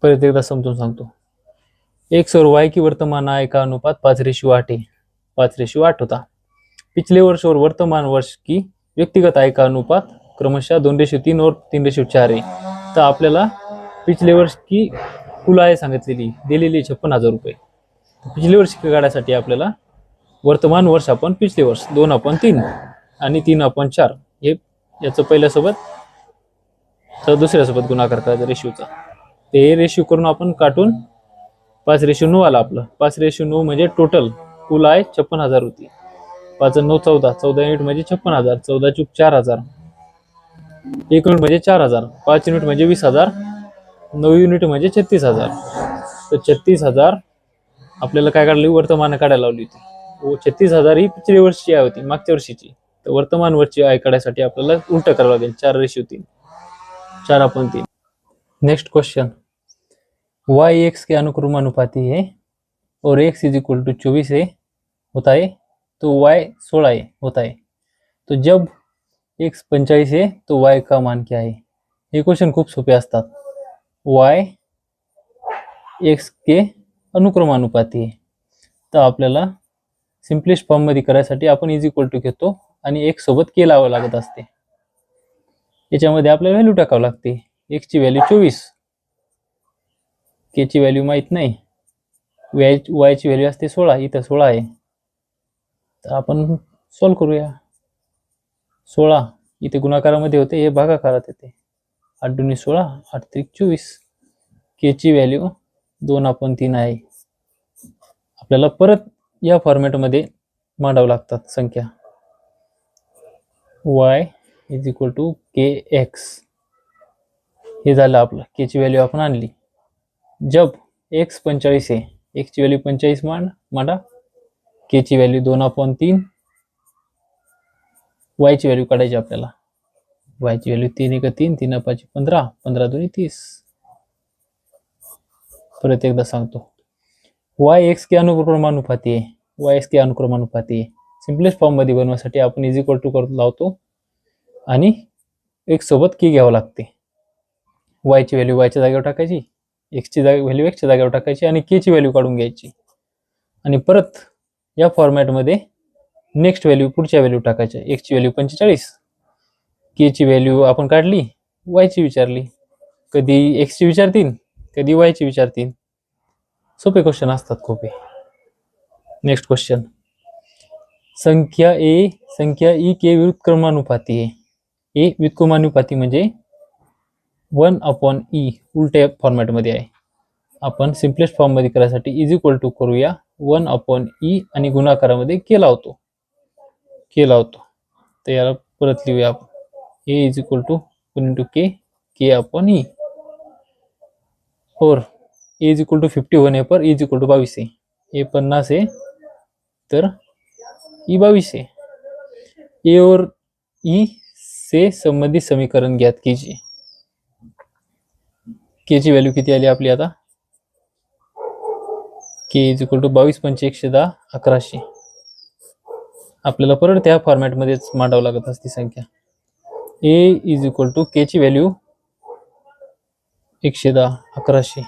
परत एकदा समजून सांगतो. एक्स और वाई की वर्तमान आय का अनुपात 5:8 है. 5:8 होता. पिछले वर्ष और वर्तमान वर्ष की व्यक्तिगत आय का अनुपात क्रमशः 2:3 और 3:4 है. तर आपल्याला पिछले वर्ष की कुल आय सांगितलेली दिलेली 56,000 रुपये. पिछले वर्ष काढायसाठी आपल्याला वर्तमान वर्ष आपण पिछले वर्ष 2/3 आणि 3/4 हे याचं पहिल्यासोबत तर दुसऱ्यासोबत गुणाकार करायचा रेशिओचा. ते रेशिओ करून आपण काटून 5:9 आला आपलं. 5:9 म्हणजे टोटल कुल आय 56,000 होती. 5 9 14, 14 युनिट म्हणजे 56,000. 14 चूक 4,000. 1 युनिट म्हणजे 4,000. 5 युनिट म्हणजे 20,000. 9 युनिट म्हणजे 36,000. तर 36,000 आपल्याला काय काढली, वर्तमान काढायला लावली होती. 36,000 ही पिछले वर्षी आय होती, मागच्या वर्षीची. तर वर्तमान वर्षी आय काढायसाठी आपल्याला उलट करावं लागेल. 4:3. 4/3. Next question. y x के अनुक्रमानुपाती है और x इज इक्वल टू 24 है होता है, तो y 16 है होता है. तो जब x 45 है तो y का मान क्या है. हे क्वेश्चन खूप सोपे असतात. y x के अनुक्रमानुपाती आहे. तर आपल्याला सिम्पलेस्ट फॉर्म मध्ये करायसाठी आपण इज इक्वल टू घेतो आणि x सोबत के लावावं लागत असते. याच्यामध्ये आपल्याला व्हॅल्यू टाकावं लागते. x ची व्हॅल्यू 24, के ची व्हॅल्यू माहित नाही, y ची व्हॅल्यू असते 16, इथं 16 आहे. तर आपण सॉल्व्ह करूया. 16 इथे गुणाकारामध्ये होते, हे भागाकारात येते. 8 दूनी 16, 8 त्रिक 24. के ची व्हॅल्यू 2/3 आहे. आपल्याला परत या फॉर्मॅटमध्ये मांडावं लागतात संख्या. y is equal to k x. हे झालं आपलं. के ची व्हॅल्यू आपण आणली. जब x 45 आहे, x ची व्हॅल्यू 45 मांडा. के ची व्हॅल्यू 2/3. y ची व्हॅल्यू काढायची आपल्याला. y ची व्हॅल्यू 3 1 3, 3 5 15, 15 2 30. परत एकदा सांगतो. y x के अनुक्रमानुपाती आहे. y x के अनुक्रमानुपाती आहे. सिम्पलेस्ट फॉर्म मध्ये बनवण्यासाठी आपण इज इक्वल टू करत लावतो आणि x सोबत के घ्यावं लागते. y ची व्हॅल्यू y च्या जागेवर टाकायची, x ची व्हॅल्यू x च्या जागेवर टाकायची आणि के ची व्हॅल्यू काढून घ्यायची. आणि परत या फॉर्मॅटमध्ये नेक्स्ट व्हॅल्यू, पुढच्या व्हॅल्यू टाकायच्या. x ची व्हॅल्यू 45, के ची व्हॅल्यू आपण काढली, y ची विचारली. कधी x ची विचारतील, कधी y ची विचारतील. सोपे क्वेश्चन असतात खूप. Next question. संख्या ई के व्युत्क्रमानुपाती आहे. ए व्युत्क्रमानुपाती म्हणजे 1/e उलट्या फॉर्मॅट मध्ये आहे. आपण सिम्पलेस्ट फॉर्म मध्ये करायसाठी इज इक्वल टू करूया 1/e आणि गुणाकारामध्ये के लावतो. तर याला परत लिहूया आपण. A is equal to 1 into k/e. और ए इज इक्वल टू 51 है पर e इज इक्वल टू 22 है. ए 50 है तर e 22 है. ए और ई से संबंधित समीकरण ज्ञात कीजिए. के ची व्हॅल्यू किती आली आपली आता. के इज इक्वल टू 22 पंचे 110, 1100. आपल्याला परत त्या फॉर्मॅट मध्येच मांडावं लागत असते संख्या. ए इज इक्वल टू के ची व्हॅल्यू 110, 1100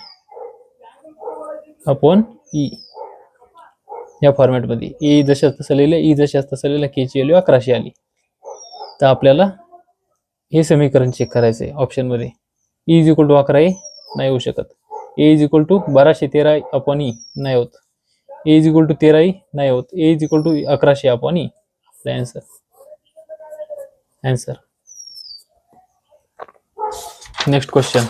अपॉन ई. या फॉर्मॅट मध्ये ए जशाच तसं लिहिलं, ई जशाच तसं लिहिलं, के ची व्हॅल्यू 1100 आली. तर आपल्याला हे समीकरण चेक करायचंय ऑप्शन मध्ये. ई इज इक्वल टू 11 नाही होऊ शकत. A is equal to 1213 upon E नाही होत. ए इज इक्वल टू 13 नाही होत. A is equal to 1100 upon E. आपला आन्सर. Next question.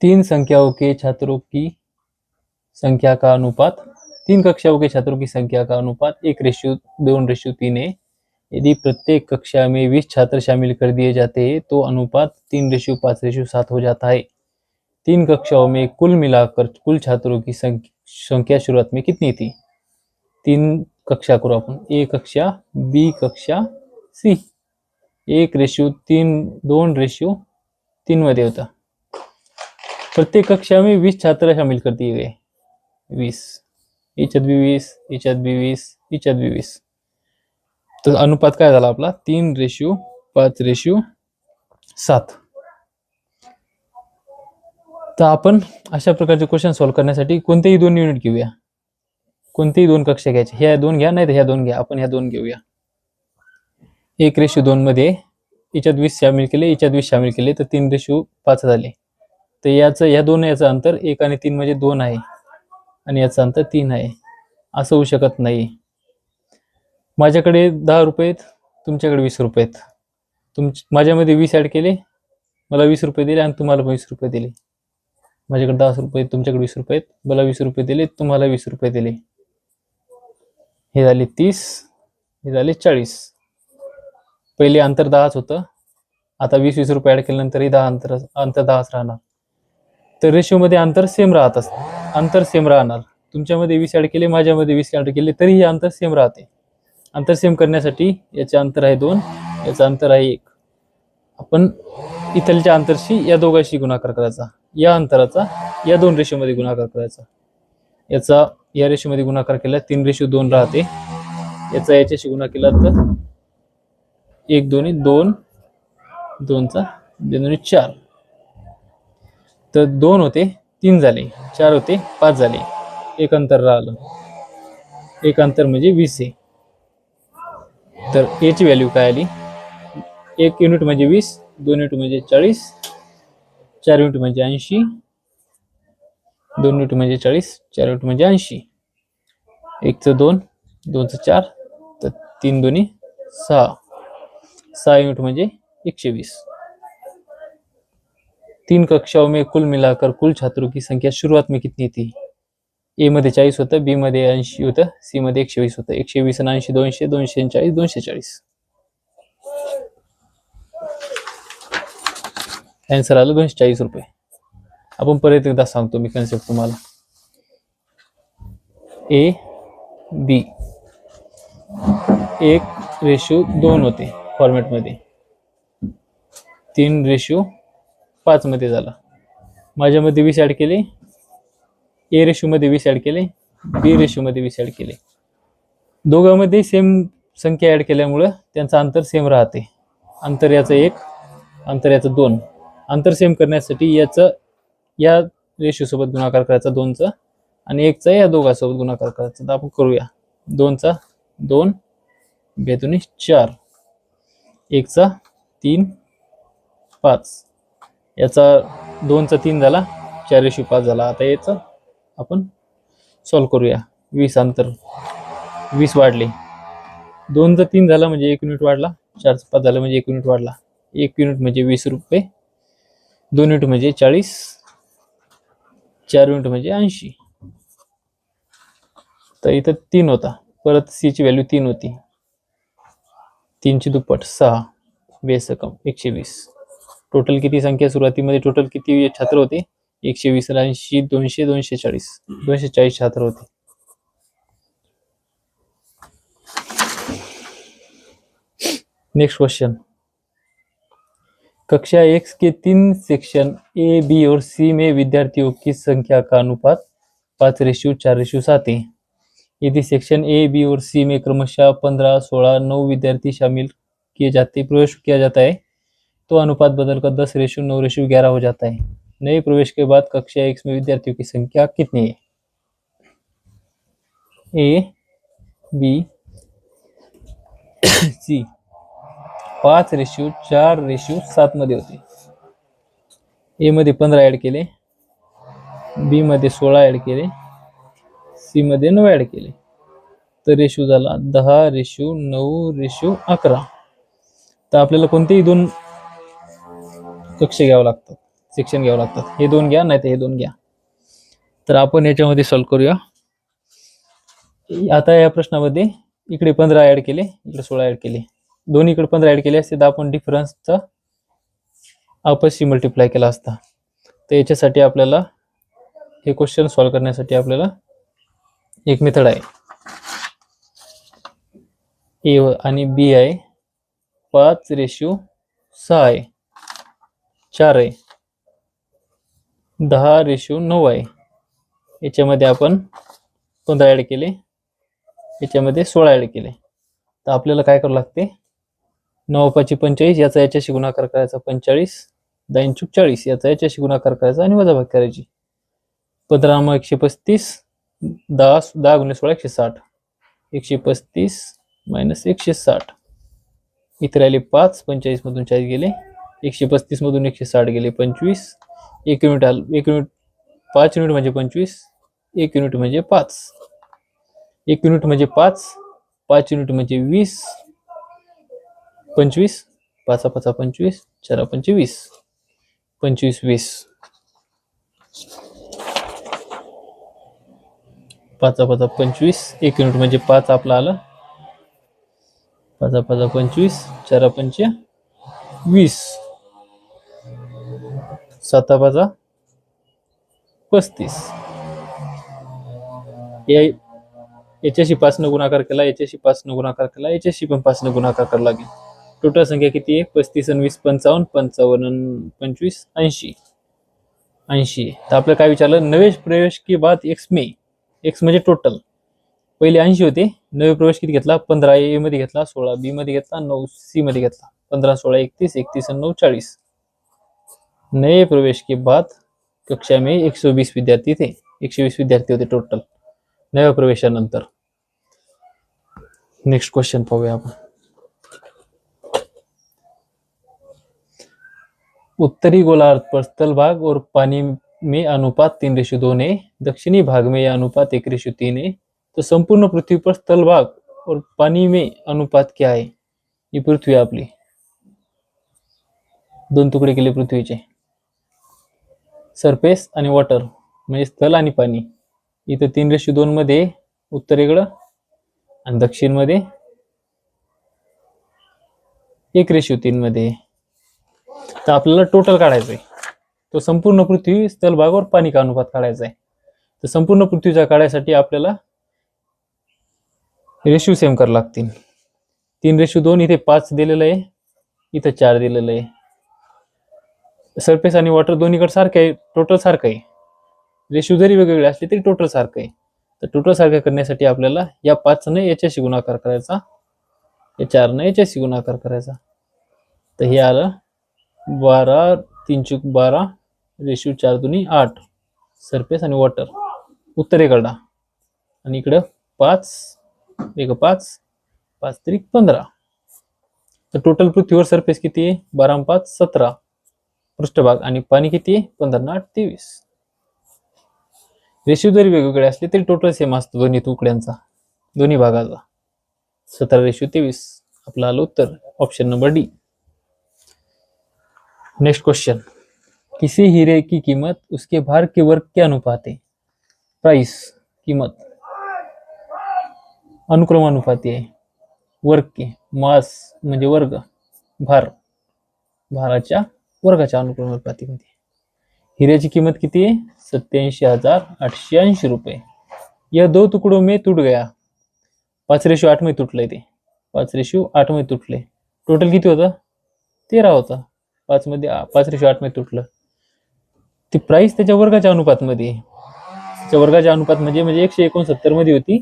तीन संख्याओं के छात्रों की संख्या का अनुपात, तीन कक्षाओं के छात्रों की संख्या का अनुपात 1:2:3 है। यदि प्रत्येक कक्षा में 20 छात्र शामिल कर दिए जाते हैं तो अनुपात 3:5:7 हो जाता है। तीन कक्षाओं में कुल मिलाकर कुल छात्रों की संख्या शुरुआत में कितनी थी? तीन कक्षा करो आपण, ए कक्षा, बी कक्षा, सी। 1:3:2:3 मध्ये होता। प्रत्येक कक्षा में 20 छात्र शामिल कर दिए गए, 20, याच्यात बी 20, याच्यात बी 20, याच्यात बी 20। तर अनुपात काय झाला आपला? 3:5:7। तर आपण अशा प्रकारचे क्वेश्चन सॉल्व्ह करण्यासाठी कोणतेही दोन युनिट घेऊया, कोणतेही दोन कक्षा घ्यायचे, ह्या दोन घ्या नाही तर ह्या दोन घ्या, आपण ह्या दोन घेऊया। 1:2 मध्ये याच्यात 20 शामिल केले, याच्यात 20 शामिल केले तर 3:5 झाले। तर याचं या दोन याचं अंतर 1 आणि 3 म्हणजे 2 आहे आणि याचं अंतर 3 आहे, असं होऊ शकत नाही। माझ्याकडे 10 रुपये आहेत, तुमच्याकडे 20 रुपये आहेत, माझ्यामध्ये 20 ऍड केले, मला 20 रुपये दिले आणि तुम्हाला 20 रुपये दिले। माझ्याकडे 10 रुपये, तुमच्याकडे 20 रुपये आहेत, मला 20 रुपये दिले, तुम्हाला 20 रुपये दिले। हे झाले 30, हे झाले 40। पहिले अंतर 10च होतं, आता 20-20 रुपये ऍड केल्यानंतरही 10 अंतर 10च राहणार। तर रेशोमध्ये अंतर सेम राहत असतं, अंतर सेम राहणार। तुमच्यामध्ये 20 ऍड केले, माझ्यामध्ये 20 ऍड केले तरी हे अंतर सेम राहते। अंतर सेम करण्यासाठी याचे अंतर आहे 2, याचं अंतर आहे 1। आपण इथलच्या अंतरशी या दोघांशी गुणाकार करायचा, या अंतराचा या दोन रेशोमध्ये गुणाकार करायचा। याचा या रेशोमध्ये गुणाकार केला 3:2 राहते, याचा याच्याशी गुणा केला तर 1 2 2, 2चा 2 4, तर 2 होते 3 झाले, 4 होते 5 झाले, एक अंतर राहिलं, एक अंतर म्हणजे 20 आहे। तर याची व्हॅल्यू काय आली? 1 युनिट म्हणजे 20, 2 युनिट म्हणजे 40, 4 युनिट म्हणजे 80, 2 युनिट म्हणजे 40, 4 युनिट म्हणजे 80, 1चं 2, 2चं 4, तर 3 2 6, 6 युनिट म्हणजे 120। तीन कक्षाओं में कुल मिलाकर कुल छात्रों की संख्या शुरुआत में कितनी थी? ए मध्ये 40 होतं, बी मध्ये 80 होतं, सी मध्ये 120 होतं। 120 आणि 80 200, 240, 240। आन्सर आलं 240 रुपये। आपण परत एकदा सांगतो मी कन्सेप्ट तुम्हाला। ए बी 1:2 होते फॉर्मॅट मध्ये, 3:5 मध्ये झाला। माझ्यामध्ये 20 ऍड केले, ए रेशो मध्ये 20 ऍड केले, बी रेशो मध्ये 20 ऍड केले। दोघांमध्ये सेम संख्या ऍड केल्यामुळे त्यांचं अंतर सेम राहते। अंतर याचं 1, अंतर याचं 2। अंतर सेम करण्यासाठी याचं या रेशो सोबत गुणाकार करायचा 2चा आणि 1चा या दोघांसोबत गुणाकार करायचा। तर आपण करूया। 2चा 2, 2 4, 1चा 3 5, याचा 2चा 3 झाला, 4:5 झाला। आता याचं आपण सॉल्व्ह करूया। 20 अंतर 20 वाढले, 2चा 3 झाला म्हणजे 1 युनिट वाढला, 4चा 5 झाला म्हणजे 1 युनिट वाढला। 1 युनिट म्हणजे 20 रुपये, 2 युनिट म्हणजे 40, 4 युनिट म्हणजे 80। तर इथं 3 होता, परत सी ची व्हॅल्यू 3 होती, 3ची दुप्पट 6, बेस कम 120। टोटल किती संख्या सुरुवातीमध्ये टोटल किती छात्र होते? 120, 80, 200, 240, 240 छात्र होते। Next question. कक्षा X के 3 सेक्शन ए, बी और सी में विद्यार्थियों की संख्या का अनुपात 5:4:7 है। यदि सेक्शन ए, बी और सी में क्रमशः 15, 16, 9 विद्यार्थी शामिल किए जाते प्रवेश किया जाता है तो अनुपात बदलकर 10:9:11 हो जाता है। नए प्रवेश के बाद कक्षा X में विद्यार्थियों की संख्या कितनी है? ए, बी, सी 5:4:7 मध्ये होते। ए मध्ये 15 ऍड केले, बी मध्ये 16 ऍड केले, सी मध्ये 9 ऍड केले, तर रेशो झाला 10:9:11। तर आपल्याला कोणतेही दोन कक्ष घ्यावं लागतात, सेक्शन घ्यावं लागतात. हे 2 घ्या, नाही तर हे 2 घ्या. तर आपण याच्यामध्ये सॉल्व्ह करूया. आता या प्रश्नामध्ये इकडे 15 ऍड केले, इकडे 16 ऍड केले, दोन्ही इकडे 15 ऍड केले असते तर आपण डिफरन्सचा आपसशी मल्टिप्लाय केला असता. तर याच्यासाठी आपल्याला हे क्वेश्चन सॉल्व्ह करण्यासाठी आपल्याला एक मेथड आहे. ए आणि बी आहे, 5:6 आहे, 4 आहे, 10:9 आहे. याच्यामध्ये आपण 15 ऍड केले, याच्यामध्ये 16 ऍड केले. तर आपल्याला काय करावं लागते, 9×5 = 45, याचा याच्याशी गुणाकार करायचा 45, 10×40 याचा याच्याशी गुणाकार करायचा आणि वजाबाकी करायची. 15 × 135, 10 × 16 160, 135 - 160. इथे राहिले 5, 45 मधून 40 गेले, 135 मधून 160 गेले 25, 1 युनिट 5 युनिट म्हणजे 25, 1 युनिट म्हणजे 5, 1 युनिट म्हणजे 5, 5 युनिट म्हणजे 20, 25, 5 × 5 = 25, 4 × 5 = 20, 25 20, 5 × 5 = 25, 1 युनिट म्हणजे 5 आपला आलं, 5 × 5 = 25, 4 × 5 = 20, 7 × 5 = 35. याच्याशी 5 न गुणाकार केला, याच्याशी 5 न गुणाकार केला, याच्याशी पण 5 न गुणाकार करावा लागेल. टोटल संख्या किती आहे, 35 आणि 20 55, 55 आणि 25 80, 80. तर आपल्याला काय विचारलं, नवे प्रवेश के बाद एक्स में, एक्स म्हणजे टोटल, पहिले 80 होते, नवे प्रवेश किती घेतला, 15 ए मध्ये घेतला, 16 बी मध्ये घेतला, 9 सी मध्ये घेतला, 15 16 31, 31 आणि 9 40. नए प्रवेश के बाद कक्षा में 120 विद्यार्थी थे, 120 विद्यार्थी होते टोटल नव्या प्रवेशानंतर. नेक्स्ट क्वेश्चन पाहूया आपण. उत्तरी गोलार्ध पर स्थल भाग और पानी में अनुपात 3:2 है, दक्षिणी भाग में यह अनुपात 1:3 है. तो संपूर्ण पृथ्वी पर स्थल भाग और पानी में अनुपात क्या है. ही पृथ्वी आपली, 2 तुकडे केले पृथ्वीचे, सरफेस आणि वॉटर म्हणजे स्थल आणि पाणी. इथं 3:2 मध्ये उत्तरेकडं आणि दक्षिण मध्ये 1:3 मध्ये. तर आपल्याला टोटल काढायचंय, तो संपूर्ण पृथ्वी स्थलभागावर पाणी का अनुपात काढायचा आहे. तर संपूर्ण पृथ्वीचा काढायसाठी आपल्याला रेशिओ सेम करावे लागतील. 3:2, इथे 5 दिलेलं आहे, इथं 4 दिलेलं आहे. सरफेस आणि वॉटर दोन्हीकडे सारखं आहे, टोटल सारखं आहे. रेशिओ जरी वेगवेगळे असले तरी टोटल सारखं आहे. तर टोटल सारखं करण्यासाठी आपल्याला या 5 ने याच्याशी गुणाकार करायचा, या 4 ने याच्याशी गुणाकार करायचा. तर हे आलं 12 3 × 12 रेशिओ 4 2 8. सरफेस आणि वॉटर उत्तरेकडा, आणि इकडं 5 1 5 5 3 15. तर टोटल पृथ्वीवर सरफेस किती आहे, 12 × 5 17 पृष्ठभाग, आणि पाणी किती आहे, 15 × 8 23. रेशिओ जरी वेगवेगळे असले तरी टोटल सेम असतो दोन्ही तुकड्यांचा, दोन्ही भागाचा, 17:23. आपलं आलं उत्तर, option number D. Next question. किसी हीरे की कीमत उसके भार के वर्ग के अनुपात है. प्राइस कीमत अनुक्रमानुपाती आहे, वर्ग के, मास म्हणजे वर्ग, भार भाराच्या वर्गाच्या अनुक्रमानुपातीमध्ये. हीरे की कीमत किती है, 87,880 रुपये. यह 2 टुकड़ों में टूट गया, 5:8 में तुटलंय ते, 5:8 में तुटले. टोटल किती होतं, 13 होता, 5 मध्ये 5:8 मध्ये तुटलं. ती प्राइस त्याच्या वर्गाच्या अनुपात मध्ये, त्याच्या वर्गाच्या अनुपात म्हणजे 169 मध्ये होती,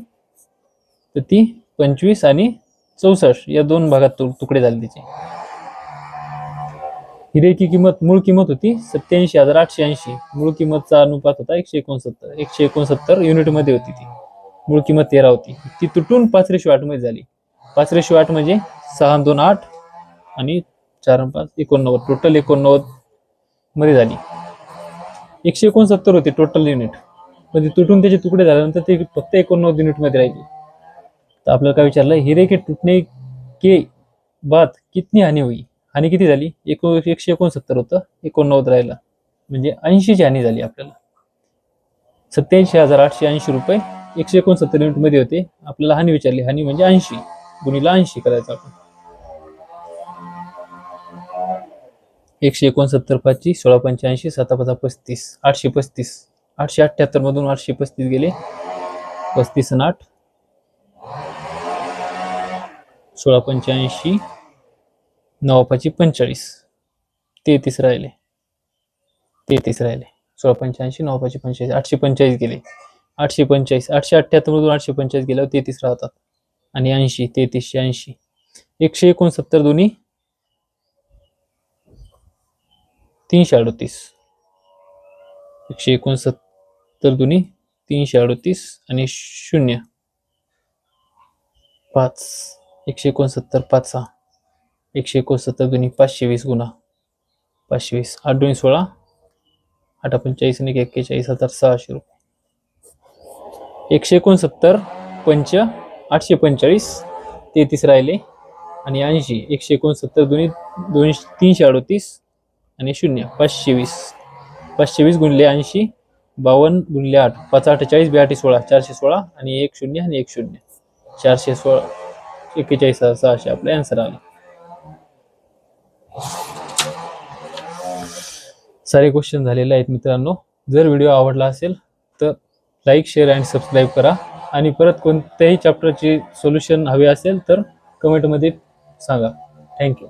तर ती 25 आणि 64 या 2 भागात तुकडे झाले त्याचे. हिरे की किंमत, मूळ किंमत होती 87,880, मूळ किंमतचा अनुपात होता 169, 169 युनिट मध्ये होती ती, मूळ किंमत 13 होती, ती तुटून 5:8 मध्ये झाली. 5:8 म्हणजे 6 आणि 2 8 आणि 4 आणि 5 89, टोटल 89 मध्ये झाली. 169 होते टोटल युनिट, पण तुटून त्याचे तुकडे झाल्यानंतर ते फक्त 89 युनिट मध्ये राहिले. तर आपल्याला काय विचारलं, हिरे के टूटने के बाद कितनी हानी हुई. हानी किती झाली, 169 होतं, 89 राहिला. म्हणजे 80ची हानी झाली आपल्याला. 87,880 रुपये 169 युनिट मध्ये होते. आपल्याला हानी विचारली, हानी म्हणजे 80 गुणिले 80 करायचं आपण. 169 5 1685 7 5 35 835. 878 मधून 835 गेले. 35 आणि 8 1685 9 5 45 33 राहिले. 1685 9 5 45 845 गेले. 845 878 मधून 845 गेल्यावर 33 राहतात आणि 80 33 80 169 दोन्ही 338. 169 दोन्ही 338 आणि 0 5 169 5 6 169 दोन्ही 520 गुणा 520 8 दोन्ही 16 8 45 आणि 41,600 रुपये. 169 पंच 845 33 राहिले आणि 80 169 दोन्ही 338 आणि 0 520 520 गुणिले 80 52 गुणिले 8 5 48 42 16 416 आणि 1 0 आणि 1 0 416 41,600 आपला आन्सर आला. सारे क्वेश्चन झालेले आहेत मित्रांनो. जर व्हिडिओ आवडला असेल तर लाईक शेअर आणि सबस्क्राईब करा आणि परत कोणत्याही चॅप्टरचे सोल्युशन हवे असेल तर कमेंटमध्ये सांगा. थँक्यू.